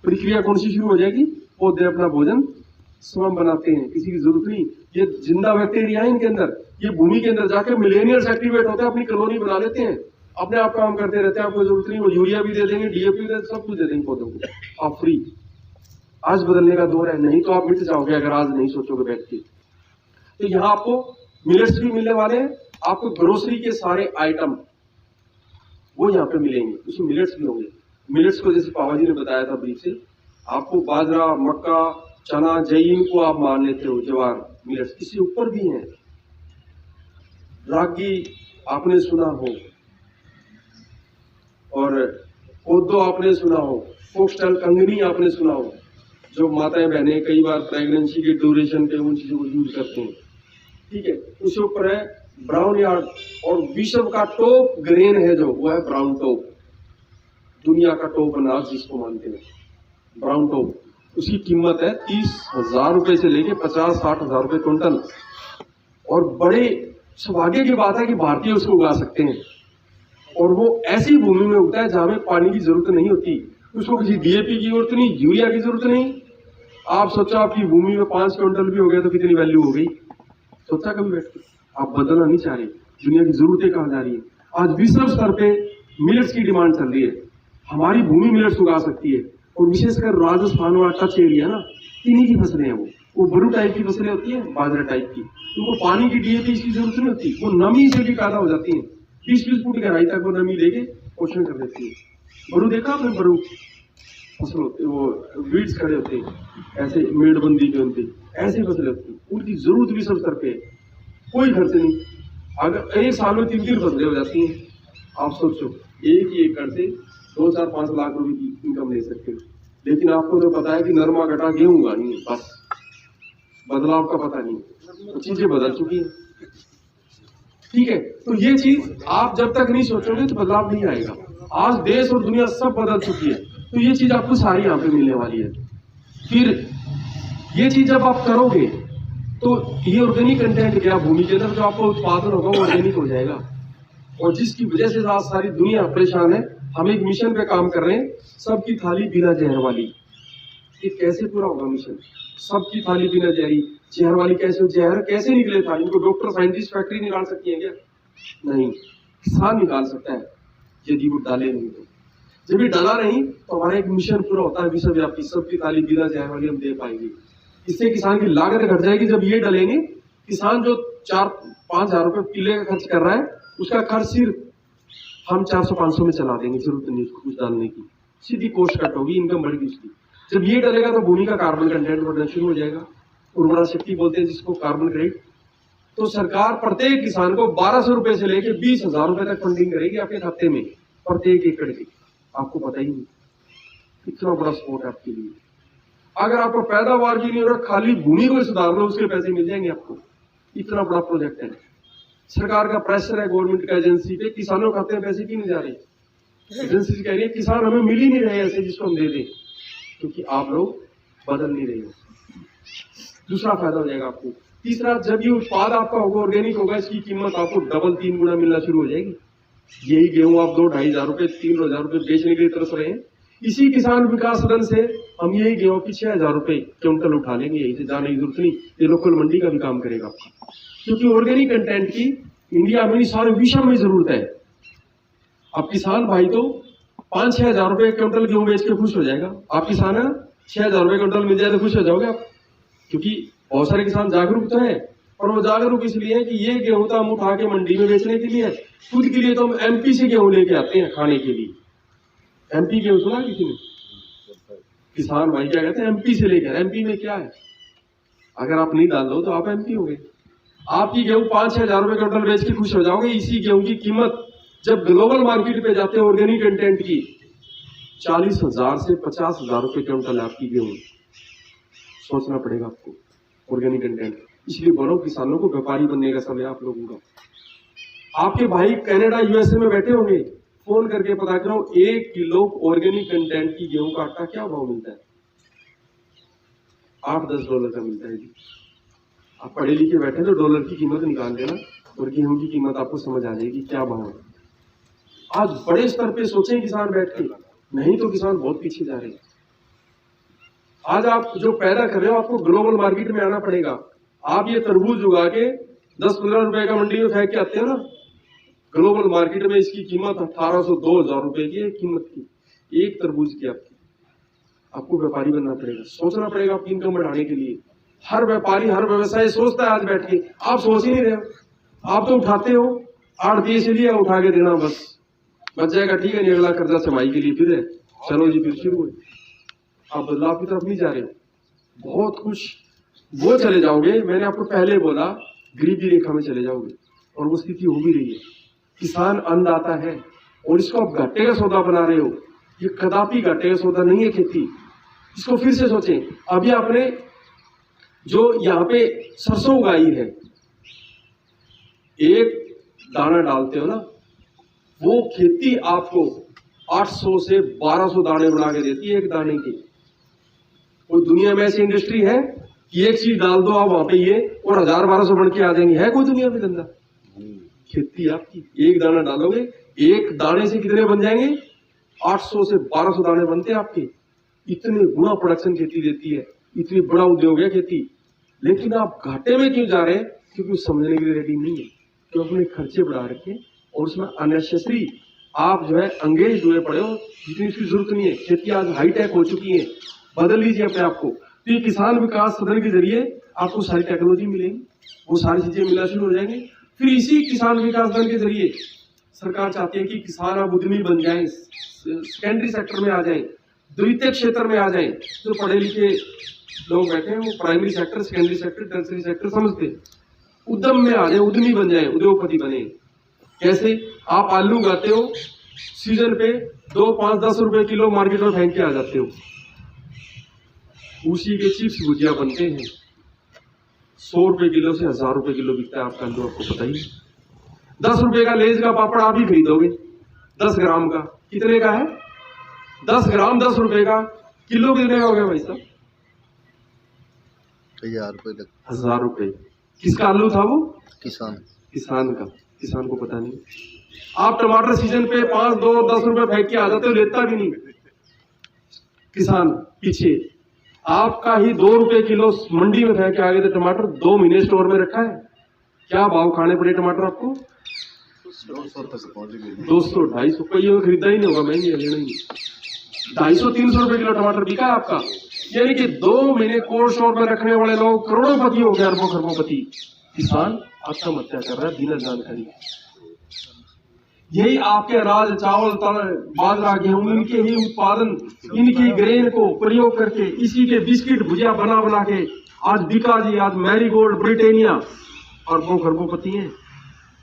प्रक्रिया कौन सी शुरू हो जाएगी, पौधे अपना भोजन स्वयं बनाते हैं, किसी की जरूरत नहीं। ये जिंदा बैक्टीरिया है इनके अंदर, ये भूमि के अंदर जाकर मिलेनियर्स एक्टिवेट होते हैं, अपनी कॉलोनी बना लेते हैं, अपने आप काम करते रहते हैं, आपको जरूरत नहीं। वो यूरिया भी दे देंगे, डीएपी भी दे, सब कुछ दे देंगे पौधों को, आप फ्री। आज बदलने का दौर है, नहीं तो आप मिट जाओगे अगर आज नहीं सोचोगे बैठ के। तो यहाँ आपको मिलेट्स भी मिलने वाले हैं, आपको ग्रोसरी के सारे आइटम वो यहाँ पे मिलेंगे, उसमें मिलेट्स भी होंगे। मिलेट्स को जैसे पावा जी ने बताया था ब्रीफ से, आपको बाजरा, मक्का, चना, जईन को आप मान लेते हो, ज्वार, मिलेट्स, इससे ऊपर भी हैं। रागी आपने सुना हो, और कोदो आपने सुना हो, फोक्सटेल कंगनी आपने सुना हो, जो माताएं बहनें कई बार प्रेगनेंसी के ड्यूरेशन पे उन चीजों को यूज करते हैं, ठीक है। उसके ऊपर है ब्राउन यार्ड, और विश्व का टॉप ग्रेन है जो, वो है ब्राउन टॉप, दुनिया का टॉप अनाज जिसको मानते हैं, ब्राउन टॉप। उसकी कीमत है 30,000 रुपए से लेके 50-60 हजार रुपए क्विंटल। और बड़े सौभाग्य की बात है कि भारतीय उसको उगा सकते हैं, और वो ऐसी भूमि में उगता है जहां में पानी की जरूरत नहीं होती, उसको किसी डीएपी की जरूरत नहीं, यूरिया की जरूरत नहीं। आप सोचो आपकी भूमि में 5 क्विंटल भी हो गया तो कितनी वैल्यू हो गई, सोचा कभी बैठ के? आप बदलना नहीं चाह रहे, दुनिया की जरूरतें कहाँ जा रही है। आज विश्व स्तर पे मिलेट्स की डिमांड चल रही है, हमारी भूमि मिलेट्स उगा सकती है, और विशेषकर राजस्थान वाला टच एरिया ना, इन्हीं की फसलें हैं, वो बरू टाइप की फसलें होती है, बाजरा टाइप की, उनको पानी की डीएपी की जरूरत नहीं होती, वो नमी से भी पैदा हो जाती है, 20-20 फुट गहराई तक वो नमी लेके पोषण कर देती है। बरू देखा आपने, बरू फसल होते, वो बीड्स खड़े होते हैं, ऐसे मेड़बंदी पे उनकी ऐसी फसलें होती है, उनकी जरूरत भी सब स्तर पे है, कोई खर्च नहीं। अगर एक साल में 3-3 फसलें हो जाती हैं, आप सोचो एक ही एकड़ से 2-4-5 लाख रुपए की इनकम ले सकते हो। लेकिन आपको तो पता है कि नरमा घटा गेहूं उगानी है, बस बदलाव का पता नहीं, तो चीजें बदल चुकी हैं, ठीक है। तो ये चीज आप जब तक नहीं सोचोगे तो बदलाव नहीं आएगा। आज देश और दुनिया सब बदल चुकी है, तो ये चीज आपको सारी यहाँ पे मिलने वाली है। फिर ये चीज जब आप करोगे तो ये ऑर्गेनिक कंटेंट क्या, भूमि के अंदर जो आपका उत्पादन होगा वो ऑर्गेनिक हो जाएगा, और जिसकी वजह से आज सारी दुनिया परेशान है। हम एक मिशन पे काम कर रहे हैं, सबकी थाली बिना जहर वाली। ये कैसे पूरा होगा मिशन, सबकी थाली बिना जहर वाली कैसे, जहर कैसे निकले था, इनको डॉक्टर साइंटिस्ट फैक्ट्री निकाल सकती है क्या? नहीं, किसान निकाल सकता है यदि वो डाले नहीं तो। जब ये डाला नहीं तो हमारा एक मिशन पूरा होता है विश्वव्यापी, सबकी थाली बिना जहर वाली हम दे पाएंगे। इससे किसान की लागत घट जाएगी। जब ये डलेंगे, किसान जो 4-5 हजार रुपए किले का खर्च कर रहा है, उसका खर्च सिर्फ हम 400-500 में चला देंगे, जरूरत नहीं उसको कुछ डालने की, सीधी कॉस्ट कट होगी, इनकम बढ़ेगी उसकी। जब ये डलेगा तो भूमि का कार्बन कंटेंट बढ़ना शुरू हो जाएगा, उर्वरा शक्ति बोलते हैं जिसको, कार्बन क्रेडिट। तो सरकार प्रत्येक किसान को 1200 रुपए से लेके 20,000 रुपए तक फंडिंग करेगी आपके खाते में, प्रत्येक एकड़ की। आपको पता ही नहीं कितना बड़ा सपोर्ट है आपके लिए। अगर आपको पैदावार की नहीं हो रहा, खाली भूमि को सुधार लो, उसके पैसे मिल जाएंगे आपको। इतना बड़ा प्रोजेक्ट है। सरकार का प्रेशर है गवर्नमेंट का एजेंसी पे, किसानों के खाते में पैसे क्यों नहीं जा रहे? एजेंसी कह रही है किसान हमें मिल ही नहीं रहे ऐसे जिसको हम दे दें, क्योंकि आप लोग बदल नहीं रहे हो। दूसरा फायदा हो जाएगा आपको। तीसरा, जब ये उत्पाद आपका होगा, ऑर्गेनिक होगा, इसकी कीमत आपको डबल 3 गुना मिलना शुरू हो जाएगी। यही गेहूं आप 2-2.5 हजार रुपए 3 हजार रुपए बेचने के लिए तरस रहे हैं, इसी किसान विकास सदन से हम यही गेहूं की 6,000 रुपए क्विंटल उठा लेंगे, यही से जाने की जरूरत नहीं। ये लोकल मंडी का भी काम करेगा आपका, क्योंकि ऑर्गेनिक कंटेंट की इंडिया में सारे विश्व में जरूरत है। अब किसान भाई तो 5-6 हजार रुपए क्विंटल गेहूं बेच के खुश हो जाएगा। आप किसान है ना, 6 हजार रुपए क्विंटल मिल जाए तो खुश हो जाओगे आप, क्योंकि बहुत सारे किसान जागरूक तो है, और वो जागरूक इसलिए है कि ये गेहूं तो हम उठा के मंडी में बेचने के लिए है, खुद के लिए तो हम एमपी से गेहूं लेके आते हैं खाने के लिए। एमपी गेहूं सुना किसी ने? किसान भाई क्या कहते हैं, एमपी से लेकर। एमपी में क्या है? अगर आप नहीं डाल दो तो आप एमपी हो गए। आपकी गेहूं 5-6 हजार रुपए क्विंटल बेच के खुश हो जाओगे। इसी गेहूं की कीमत जब ग्लोबल मार्केट पे जाते हैं ऑर्गेनिक कंटेंट की, 40,000 से 50,000 रुपए क्विंटल आपकी गेहूं। सोचना पड़ेगा आपको ऑर्गेनिक कंटेंट। इसलिए बोलो किसानों को व्यापारी बनने का समय आप लोगों का। आपके भाई कनाडा यूएसए में बैठे होंगे, फोन करके पता करो 1 किलो ऑर्गेनिक कंटेंट की गेहूं का आटा क्या भाव मिलता है? $8-10 का मिलता है जी। आप पढ़े लिखे बैठे तो डॉलर की कीमत निकाल देना और गेहूं की कीमत आपको समझ आ जाएगी क्या भाव है। आज बड़े स्तर पे सोचें किसान बैठ के, नहीं तो किसान बहुत पीछे जा रहे हैं। आज आप जो पैदा कर रहे हो आपको ग्लोबल मार्केट में आना पड़ेगा। आप ये तरबूज उगा के 10-15 रुपए का मंडी में फेंक के आते हो ना, ग्लोबल मार्केट में इसकी कीमत 1800-2000 रुपए की कीमत की, एक तरबूज की आपकी। आपको व्यापारी बनना पड़ेगा, सोचना पड़ेगा आपकी इनकम बढ़ाने के लिए। हर व्यापारी, हर व्यवसाय सोचता है आज बैठ के, आप सोच ही नहीं रहे हो। आप तो उठाते हो, आड़ती से लिया उठा के देना, बस बच जाएगा, ठीक है, नहीं अगला कर्जा समाई के लिए फिर है, चलो जी फिर शुरू है। आप बदलाव की तरफ नहीं जा रहे हो, बहुत कुछ वो चले जाओगे। मैंने आपको पहले बोला गरीबी रेखा में चले जाओगे, और वो स्थिति हो भी रही है। किसान अन्नदाता है और इसको आप घाटे का सौदा बना रहे हो। ये कदापि घाटे का सौदा नहीं है खेती। इसको फिर से सोचें। अभी आपने जो यहाँ पे सरसों उगाई है, एक दाना डालते हो ना, वो खेती आपको 800 से 1200 दाने बना के देती है एक दाने की। कोई दुनिया में ऐसी इंडस्ट्री है कि एक चीज डाल दो आप वहां पे ये और 1000-1200 बन के आ जाएंगे? है कोई दुनिया में धंधा? खेती आपकी एक दाना डालोगे, एक दाने से कितने बन जाएंगे? 800 से 1200 दाने बनते हैं आपके। इतने गुना प्रोडक्शन खेती देती है, इतनी बड़ा उद्योग है खेती। लेकिन आप घाटे में क्यों जा रहे हैं? क्योंकि समझने के लिए रेडी नहीं है, तो अपने खर्चे बढ़ा रखे और उसमें अननेसेसरी आप जो है अंगेज हुए पड़े हो, जितनी इसकी जरूरत नहीं है। खेती आज हाईटेक हो चुकी है, बदल लीजिए अपने आप को। तो ये किसान विकास सदन के जरिए आपको सारी टेक्नोलॉजी मिलेगी, वो सारी चीजें मिलना शुरू हो जाएंगी। फिर इसी किसान विकास सदन के जरिए सरकार चाहती है कि किसान अब उद्यमी बन जाएं, सेकेंडरी सेक्टर में आ जाएं, द्वितीय क्षेत्र में आ जाएं। जो पढ़े लिखे लोग बैठे हैं वो primary sector, secondary sector, tertiary sector समझते हैं, उद्यम में आ जाए, उद्यमी बन जाए, उद्योगपति बने। कैसे? आप आलू उगाते हो, सीजन पे 2, 5, 10 रुपए किलो मार्केट में फेंक के आ जाते हो, उसी के चिप्स भुजिया बनते हैं। 100 रुपए किलो से 1000 रुपए किलो बिकता है आपका आलू, आपको पता ही। 10 रुपए का लेज का पापड़ आप ही खरीदोगे 10 ग्राम का, कितने का है? 10 ग्राम 10 रुपए का, किलो कितने का हो गया भाई साहब? 1000 रुपए। किसका आलू था वो? किसान का। किसान को पता नहीं। आप टमाटर सीजन पे 5, 2, 10 रुपए फेंक के आ जाते हो, लेता भी नहीं किसान पीछे। आपका ही 2 रुपए किलो मंडी में फेंक के आ गए थे टमाटर, 2 महीने स्टोर में रखा है। क्या भाव खाने पड़े टमाटर आपको? 200, 250 का। ये खरीदा ही नहीं होगा, महंगी है, लेना ही। 250-300 रुपए किलो टमाटर बिका आपका। यानी कि 2 महीने कोल्ड स्टोर में रखने वाले लोग करोड़ोंपति हो गए, अरबों खरबोंपति। किसान आत्महत्या कर रहा है बिना जानकारी। यही आपके अनाज, चावल, बाजरा, गेहूं, इनके ही उत्पादन, इनकी ग्रेन को प्रयोग करके इसी के बिस्किट भुजिया बना बना के आज बिका जी, आज मैरीगोल्ड, ब्रिटानिया अरबों खरबों हैं।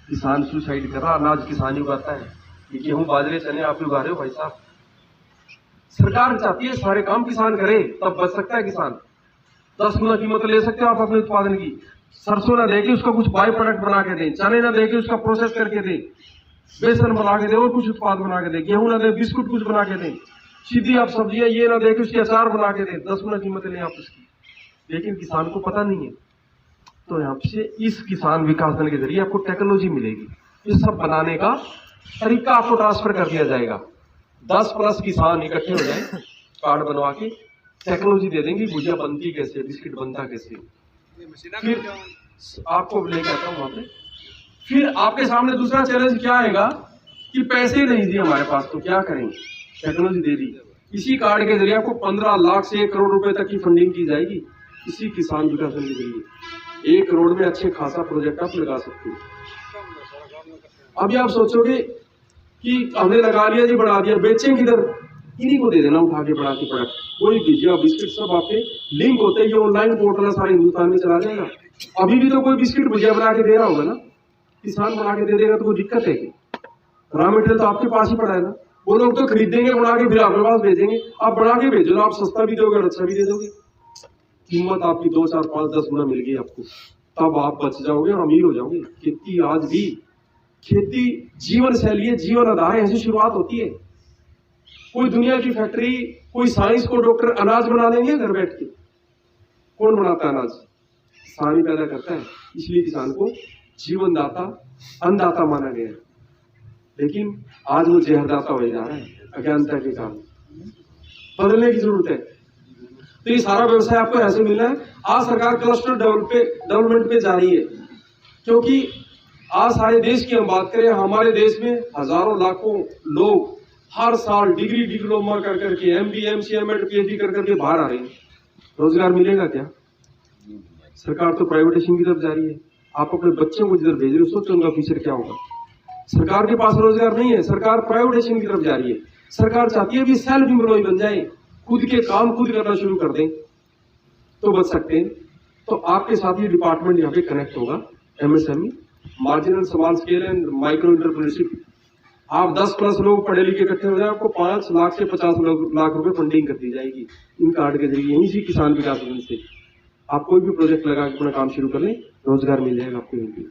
किसान सुसाइड कर रहा, अनाज किसान ही उगाता है। ये गेहूं, बाजरे, चने आप उगा रहे हो भाई साहब। सरकार चाहती है सारे काम किसान करे, तब बच सकता है किसान। 10 गुना कीमत ले सकते हो आप अपने उत्पादन की। सरसों ना देके उसका कुछ बाय प्रोडक्ट बना के दें, चने ना देके उसका प्रोसेस करके दें, बेसन बना के दे और कुछ उत्पाद बना के दे, गेहूं ना दे बिस्कुट कुछ बना के दें, सीधी आप सब्जियां ये ना दे कि उसकी अचार बना के दे, 10 गुना कीमत लें आप उसकी। लेकिन किसान को पता नहीं है। तो यहाँ से इस किसान विकास दल के जरिए आपको टेक्नोलॉजी मिलेगी। ये सब बनाने का तरीका आपको ट्रांसफर कर दिया जाएगा। 10+ किसान इकट्ठे हो जाए, कार्ड बनवा के टेक्नोलॉजी दे देंगे, भुजिया बनती कैसे, बिस्किट बनता कैसे। फिर आपको लेके आता हूँ वहां पे। फिर आपके सामने दूसरा चैलेंज क्या आएगा कि पैसे नहीं दिए हमारे पास, तो क्या करेंगे? टेक्नोलॉजी दे दी, इसी कार्ड के जरिए आपको 15 लाख से 1 करोड़ रुपए तक की फंडिंग की जाएगी। इसी किसान विकास दल के जरिए 1 करोड़ में अच्छे खासा प्रोजेक्ट आप लगा सकते हो। अभी आप सोचोगे कि हमने लगा लिया जी, बढ़ा दिया, बेचेंगे किधर? इन्हीं को दे देना उठा के बढ़ा के प्रोडक्ट। कोई भुजिया, बिस्किट सब आपके लिंक होते हैं, ये ऑनलाइन पोर्टल सारे हिंदुस्तान में चला जाएगा। अभी भी तो कोई बिस्किट भुजिया बना के दे रहा होगा ना, किसान बना के दे देगा तो कोई दिक्कत है कि रॉ मटेरियल तो आपके पास ही पड़ा है ना। वो लोग तो खरीदेंगे बना के, फिर आपके पास भेजेंगे। आप बना के भेजो ना, आप सस्ता भी दोगे और अच्छा भी दे दोगे। कीमत आपकी 2, 4, 5, 10 गुना मिल गई आपको, तब आप बच जाओगे और अमीर हो जाओगे। खेती आज भी, खेती जीवन शैली है, जीवन आधार है, ऐसी शुरुआत होती है। कोई दुनिया की फैक्ट्री, कोई साइंस को डॉक्टर अनाज बना देंगे घर बैठ के? कौन बनाता है अनाज? किसान ही पैदा करता है। इसलिए किसान को जीवनदाता, अन्नदाता माना गया है। लेकिन आज वो जहरदाता हो जा रहा है अज्ञानता के कारण। बदलने की जरूरत है। तो ये सारा व्यवसाय आपको ऐसे मिलना है। आज सरकार क्लस्टर डेवलपमेंट पे जा रही है, क्योंकि आज सारे देश की हम बात करें, हमारे देश में हजारों लाखों लोग हर साल डिग्री डिप्लोमा कर करके, MBA, MCA, MAD, PhD कर करके बाहर आ रहे हैं। रोजगार मिलेगा क्या? सरकार तो प्राइवेटाइजेशन की तरफ जा रही है। आप अपने बच्चों को जिधर भेज रहे हो, सोचो उनका फ्यूचर क्या होगा। सरकार के पास रोजगार नहीं है, सरकार प्राइवेटाइजेशन की तरफ जा रही है। सरकार चाहती है कि सेल्फ एम्प्लॉय बन जाए, खुद के काम खुद करना शुरू कर दें, तो बच सकते हैं। तो आपके साथ ये डिपार्टमेंट यहाँ पे कनेक्ट होगा, MSME, marginal small scale and micro entrepreneurship. आप 10+ लोग पढ़े लिखे इकट्ठे हो जाए, आपको 5 लाख से 50 लाख रुपए फंडिंग कर दी जाएगी इन कार्ड के जरिए। यहीं से किसान विकास दल से आप कोई भी प्रोजेक्ट लगा के अपना काम शुरू कर लें, रोजगार मिल जाएगा आपको। यहीं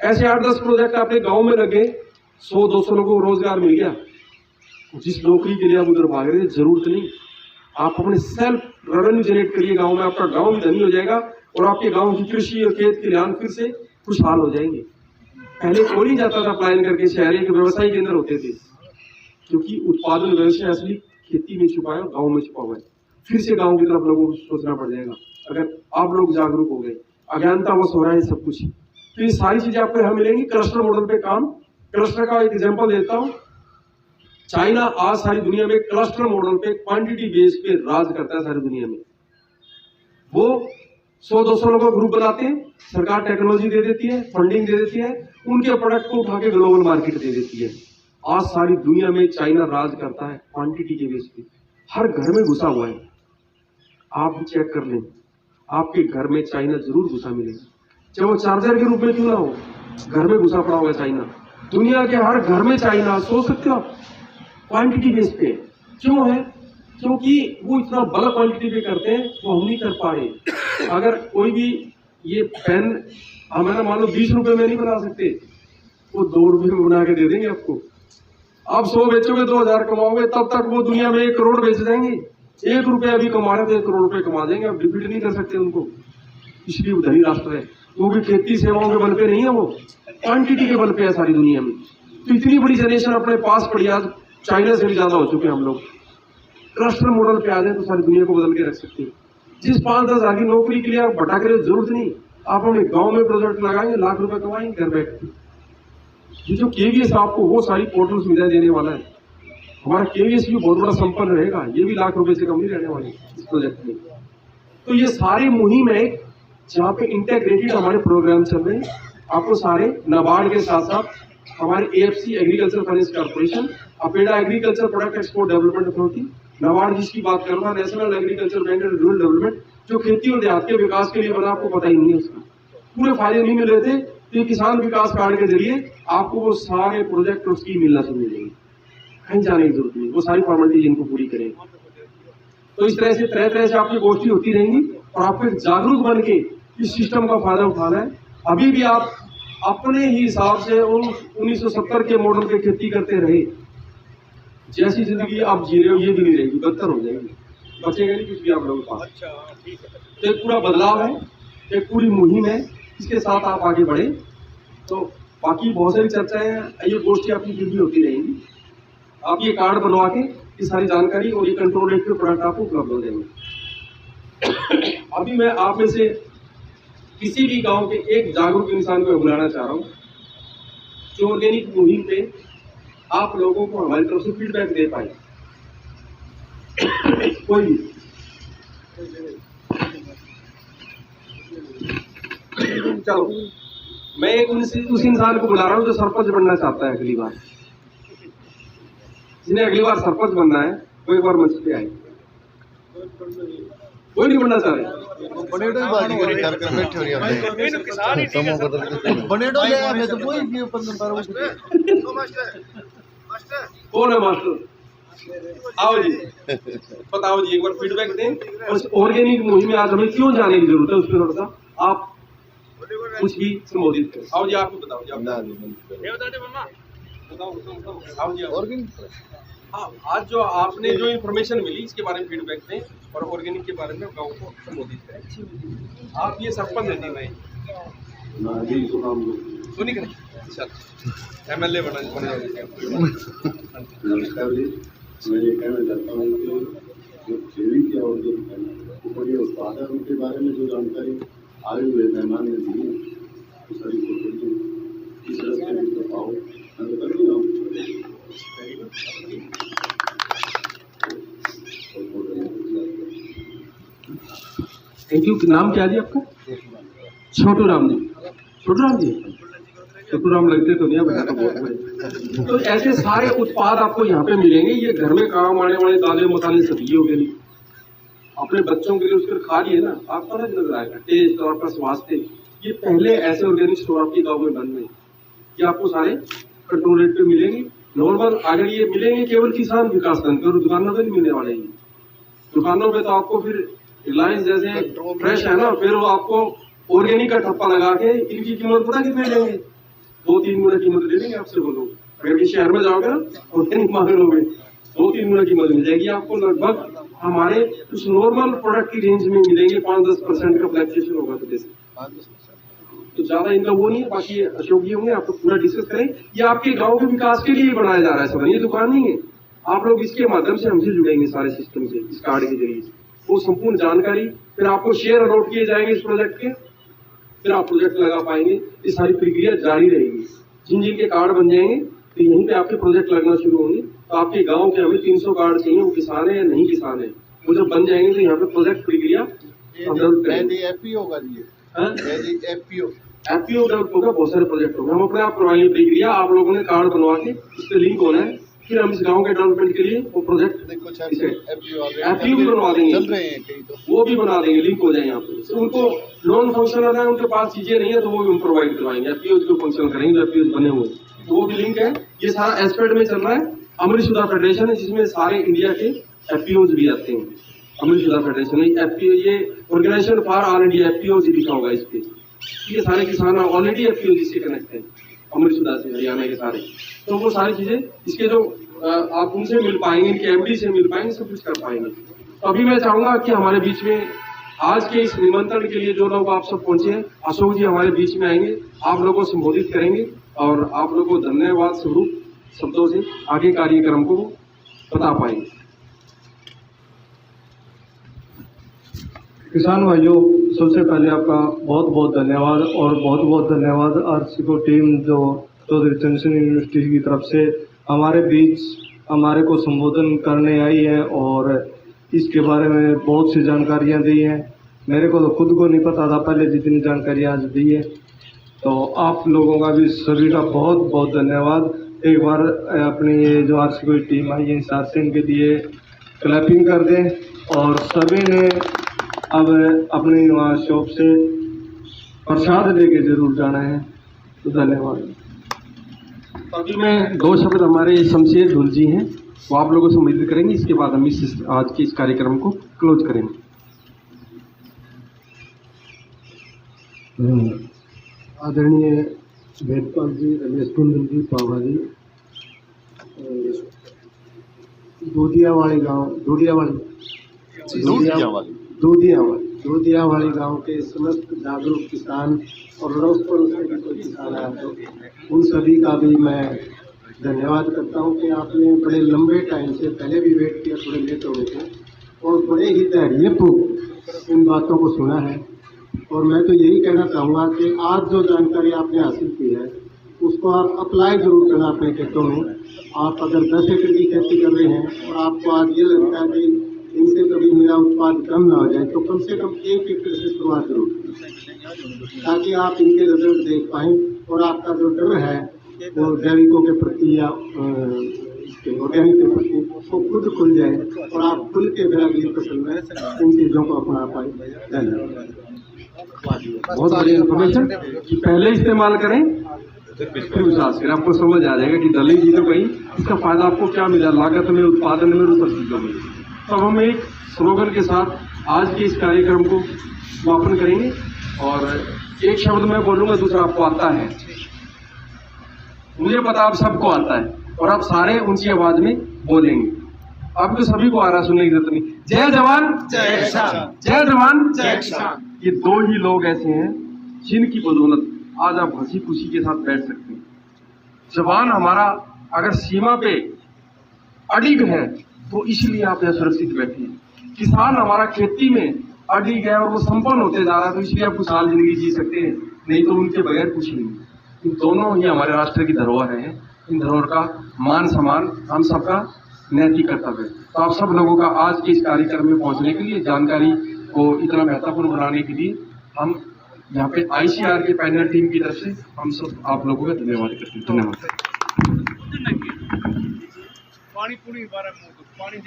ऐसे 8-10 प्रोजेक्ट आपके गांव में लगे, 100-200 लोगों को रोजगार मिल गया। जिस नौकरी के लिए आप उधर भाग रहे थे, जरूरत नहीं। आप अपने सेल्फ रेवेन्यू जनरेट करिए गांव में, आपका गांव भी धनी हो जाएगा और आपके गांव की कृषि और खेत खलिहान फिर से खुशहाल हो जाएंगे। पहले कोई नहीं जाता था प्लान करके, शहर के व्यवसाय केंद्र होते थे, क्योंकि उत्पादन व्यवसाय असली खेती में छुपा है और गाँव में छुपा हुआ है। फिर से गाँव की तरफ लोगों को सोचना पड़ जाएगा अगर आप लोग जागरूक हो गए। अज्ञानता वो हो रहा है सब कुछ। तो ये सारी चीजें आपको यहाँ मिलेंगी। क्लस्टर मॉडल पे काम, क्लस्टर का एक एग्जांपल देता हूँ। चाइना आज सारी दुनिया में क्लस्टर मॉडल पे क्वांटिटी बेस पे राज करता है सारी दुनिया में। वो 100-200 लोगों का ग्रुप बनाते हैं, सरकार टेक्नोलॉजी दे देती है, फंडिंग दे देती है, उनके प्रोडक्ट को उठा के ग्लोबल मार्केट दे देती है। आज सारी दुनिया में चाइना राज करता है क्वांटिटी के बेस पे, हर घर में घुसा हुआ है। आप भी चेक कर लें, आपके घर में चाइना जरूर घुसा मिलेगा, चाहे वो चार्जर के रूप में क्यों ना हो, घर में घुसा पड़ा होगा चाइना। दुनिया के हर घर में चाइना, सोच सकते हो आप, क्वांटिटी बेस पे। क्यों है? क्योंकि वो इतना बल्क क्वांटिटी पे करते हैं, वो हम नहीं कर पा रहे। अगर कोई भी ये पेन हमारा मान लो 20 रुपए में नहीं बना सकते, वो 2 रुपए में बना के दे देंगे आपको। आप 100 बेचोगे 2000 कमाओगे, तब तक वो दुनिया में 1 करोड़ बेच देंगे। 1 रुपया अभी कमा रहे तो 1 करोड़ रुपए कमा देंगे। आप डिफीट नहीं कर सकते उनको, इसलिए वो धनी राष्ट्र है। वो भी खेती सेवाओं के बल पे नहीं है, वो क्वांटिटी के बल पे है सारी दुनिया में। तो इतनी बड़ी जनरेशन अपने पास पड़ी, आज चाइना से भी ज्यादा हो चुके हैं हम लोग। क्लस्टर मॉडल पे आ जाए तो सारी दुनिया को बदल के रख सकते हैं। जिस 5-10 हजार की नौकरी के लिए आप भटक रहे, जरूरत नहीं। आप अपने गांव में प्रोजेक्ट लगाएंगे, लाख रुपए कमाएंगे घर बैठ के। ये जो KVS आपको वो सारी पोर्टल सुविधाएं देने वाला है। हमारा KVS भी बहुत बड़ा संपन्न रहेगा, ये भी लाख रुपए से कम नहीं रहने वाले इस प्रोजेक्ट में। तो ये सारी मुहिम है जहाँ पे इंटीग्रेटेड हमारे प्रोग्राम चल रहे हैं। आपको सारे नाबार्ड के साथ साथ हमारे AFC agriculture finance corporation, APEDA agriculture product export development authority, NABARD जिसकी बात कर रहा, national agriculture bank and rural development, जो खेती और देहात के विकास के लिए बना, आपको पता ही नहीं है उसका। पूरे फायदे नहीं मिल रहे थे, तो किसान विकास कार्ड के जरिए आपको वो सारे प्रोजेक्ट और स्कीम मिलना शुरू हो जाएंगे, कहीं जाने की जरूरत नहीं, वो सारी फॉर्मेलिटीज इनको पूरी करेंगे। तो इस तरह से तरह से आपकी गोष्ठी होती रहेंगी और आपको एक जागरूक बन के इस सिस्टम का फायदा उठाना है। अभी भी आप अपने ही हिसाब से 1970 के मॉडल पे खेती करते रहे, जैसी जिंदगी आप जी रहे हो ये भी नहीं रहेगी, बदतर हो जाएगी, बचेगा नहीं कुछ भी आप लोगों के पास। तो एक पूरा बदलाव है, एक पूरी मुहिम है, इसके साथ आप आगे बढ़े। तो बाकी बहुत सारी चर्चाएं हैं, ये गोष्ठी आपकी फिर भी होती रहेंगी। आप ये कार्ड बनवा के ये सारी जानकारी और ये कंट्रोल रेट के प्रोडक्ट आपको उपलब्ध हो जाएंगे। अभी मैं आप में से किसी भी गांव के एक जागरूक इंसान को बुलाना चाह रहा हूँ जो ऑर्गेनिक मुहिम पे आप लोगों को हमारी तरफ से फीडबैक दे पाए। कोई भी चलो, मैं एक उस इंसान को बुला रहा हूँ जो सरपंच बनना चाहता है अगली बार, जिन्हें अगली बार सरपंच बनना है, वो एक बार मंच पे आए। कोई नहीं बनना चाह रहे, कौन है मास्टर? आओ जी, बताओ जी, एक बार फीडबैक दें। उस ऑर्गेनिक मुहिम में आज हमें क्यों जाने की जरूरत है, उस पर थोड़ा सा आप कुछ भी संबोधित करें। आओ जी, आपको बताओ जी, आओ जी, ऑर्गेनिक। हाँ, आज जो आपने जो इन्फॉर्मेशन मिली इसके बारे में फीडबैक दें और ऑर्गेनिक के बारे में गाँव को संबोधित करें। आप ये सरपंच है जी, मैं सुनी करें, MLA बना।
नमस्कार जी, मैं ये कहना चाहता हूँ कि जो जैविक या ऑर्गेनिक बड़े उत्पादन उनके बारे में जो जानकारी आए हुए मेहमान ने दी है, तो सारी इस रास्ते में तो पाओ कर भी रहा
थैंक यू। नाम क्या जी आपका? छोटू राम जी। छोटू राम जी, छोटू राम लगते तो नहीं, बता तो बहुत बड़े। तो ऐसे सारे उत्पाद आपको यहाँ पे मिलेंगे। ये घर में काम आने वाले दालें मसाले सब्जियों के लिए, अपने बच्चों के लिए उसको खा लिए ना, आपको ना नजर आएगा टेस्ट और आपका स्वास्थ्य। ये पहले ऐसे ऑर्गेनिक स्टोर आपके गाँव में बन रहे हैं, ये आपको सारे कंट्रोल रेट पे मिलेंगे। नॉर्मल अगर ये मिलेंगे केवल किसान विकास बैंक और दुकानों पे नहीं मिलने वाले हैं। दुकानों पे तो आपको फिर रिलायंस जैसे फ्रेश है ना, फिर वो आपको ऑर्गेनिक का ठप्पा लगा के इनकी कीमत पता कितने लेंगे, 2-3 गुना कीमत ले लेंगे आपसे। बोलो अगर किसी शहर में जाओगे ना ऑर्गेनिक मांग लोगे, 2-3 गुना कीमत मिल जाएगी आपको। लगभग हमारे उस नॉर्मल प्रोडक्ट की रेंज में मिलेंगे, 5-10% का फ्लैक्चुएशन होगा तो जैसे, तो ज्यादा इनका वो नहीं है। बाकी अशोक जी होंगे, आपको पूरा डिस्कस करें। ये आपके गाँव के विकास के लिए बनाया जा रहा है सब, ये दुकान नहीं है। आप लोग इसके माध्यम से हमसे जुड़ेंगे सारे सिस्टम से, इस कार्ड के जरिए वो संपूर्ण जानकारी फिर आपको शेयर अलॉट किए जाएंगे इस प्रोजेक्ट के, फिर आप प्रोजेक्ट लगा पाएंगे। ये सारी प्रक्रिया जारी रहेगी। जिन जिन के कार्ड बन जाएंगे तो यहीं पे आपके प्रोजेक्ट लगना शुरू होंगे। तो आपके गांव के हमें 300 कार्ड चाहिए, वो किसान है या नहीं किसान है, वो जब बन जाएंगे तो यहाँ पे प्रोजेक्ट प्रक्रिया FPO डेवलप होगा, बहुत सारे प्रोजेक्ट होंगे। हम अपने आप करवाएंगे प्रक्रिया, आप लोगों ने कार्ड बनवा के उस पर लिंक होना है, फिर हम इस गांव के डेवलपमेंट के लिए वो प्रोजेक्ट FPO भी बनवा देंगे, वो भी बना देंगे, लिंक हो जाए यहाँ पे। तो उनको नॉन फंक्शनल है, उनके पास चीजें नहीं है, तो वो भी हम प्रोवाइड करवाएंगे। FPO जो फंक्शन करेंगे, FPO बने हुए तो वो भी लिंक है। ये सारा एस्पेक्ट में चल रहा है। अमृतसुधा फेडरेशन है जिसमें सारे इंडिया के FPOs भी आते हैं। अमृतसुधा फेडरेशन FPO, ये organisation for all India FPOs लिखा होगा इस पे। ये सारे किसान ऑलरेडी FPOs से कनेक्ट है, अमृतसुधा से, हरियाणा के सारे। तो वो सारी चीजें इसके जो आप उनसे मिल पाएंगे, इनके MD से मिल पाएंगे, सब कुछ कर पाएंगे। तो अभी मैं चाहूंगा कि हमारे बीच में आज के इस निमंत्रण के लिए जो लोग आप सब पहुंचे हैं, अशोक जी हमारे बीच में आएंगे, आप लोगों को संबोधित करेंगे और आप लोगों को धन्यवाद स्वरूप शब्दों से आगे कार्यक्रम को बता पाएंगे।
किसान भाइयों, सबसे पहले आपका बहुत बहुत धन्यवाद और बहुत बहुत धन्यवाद आरसीको टीम जो चौधरी चरण सिंह यूनिवर्सिटी की तरफ से हमारे बीच हमारे को संबोधन करने आई है और इसके बारे में बहुत सी जानकारियां दी हैं। मेरे को तो खुद को नहीं पता था पहले जितनी जानकारी आज दी है। तो आप लोगों का भी सभी का बहुत बहुत धन्यवाद। एक बार अपनी ये जो आरसीबी टीम आई है इंसार से इनके लिए क्लैपिंग कर दें। और सभी ने अब अपनी वहाँ शॉप से प्रसाद लेके जरूर जाना है। तो धन्यवाद।
अभी में 2 शब्द हमारे शमशेर धुल जी हैं, वो आप लोगों से उम्मीद करेंगे। इसके बाद हम आज के इस कार्यक्रम को क्लोज करेंगे।
आदरणीय वेदपाल जी, रमेश कुंडल जी, पावा जी, दूधियावाली गांव के समस्त जागरूक किसान और अड़ोस पड़ोस के जो किसान हैं तो उन सभी का भी मैं धन्यवाद करता हूं कि आपने बड़े लंबे टाइम से पहले भी वेट किया, थोड़े लेट हो गए थे और बड़े ही धैर्यपूर्वक इन बातों को सुना है। और मैं तो यही कहना चाहूँगा कि आज जो जानकारी आपने हासिल की है उसको आप अप्लाई जरूर करना अपने खेतों में। आप अगर 10 एकड़ की खेती कर रहे हैं और आपको आज ये लगता है कि इनसे कभी मेरा उत्पाद कम ना हो जाए, तो कम से कम 1 एकड़ से शुरुआत जरूर करें ताकि आप इनके रिजल्ट देख पाएँ और आपका जो डर है वो जैविकों के प्रति या ऑर्गेनिक के प्रति वो खुद खुल जाए और आप खुल के फिर अगली फसल में इन चीज़ों को अपना पाए। धन्यवाद।
बहुत बढ़िया इन्फॉर्मेशन। पहले इस्तेमाल करें फिर विश्वास करें, आपको समझ आ जाएगा कि दलई जी तो कहीं इसका फायदा आपको क्या मिला, लागत में, उत्पादन में, और सब चीज़ों में। तो हम एक स्लोगन के साथ आज के इस कार्यक्रम को समापन करेंगे। और एक शब्द मैं बोलूँगा, दूसरा आपको आता है, मुझे पता आप सबको आता है और आप सारे ऊंची आवाज में बोलेंगे। अब तो सभी को आ रहा सुनने की जरूरत नहीं। जय जवान जय किसान, जय जवान जय किसान। ये 2 ही लोग ऐसे हैं जिनकी बदौलत आज आप हंसी खुशी के साथ बैठ सकते हैं। जवान हमारा अगर सीमा पे अडिग है तो इसलिए आप यहाँ सुरक्षित बैठे हैं। किसान हमारा खेती में अडिग है और वो संपन्न होते जा रहा है, तो इसलिए आप खुशहाल जिंदगी जी सकते हैं, नहीं तो उनके बगैर कुछ नहीं। इन दोनों ही हमारे राष्ट्र की धरोहर है। इन धरोहर का मान सम्मान हम सबका नैतिक कर्तव्य है। तो आप सब लोगों का आज के इस कार्यक्रम में पहुंचने के लिए, जानकारी को इतना महत्वपूर्ण बनाने के लिए हम यहाँ पे ICR के पैनल टीम की तरफ से हम सब आप लोगों का धन्यवाद करते हैं। धन्यवाद। पानी पूरी बारे में पानी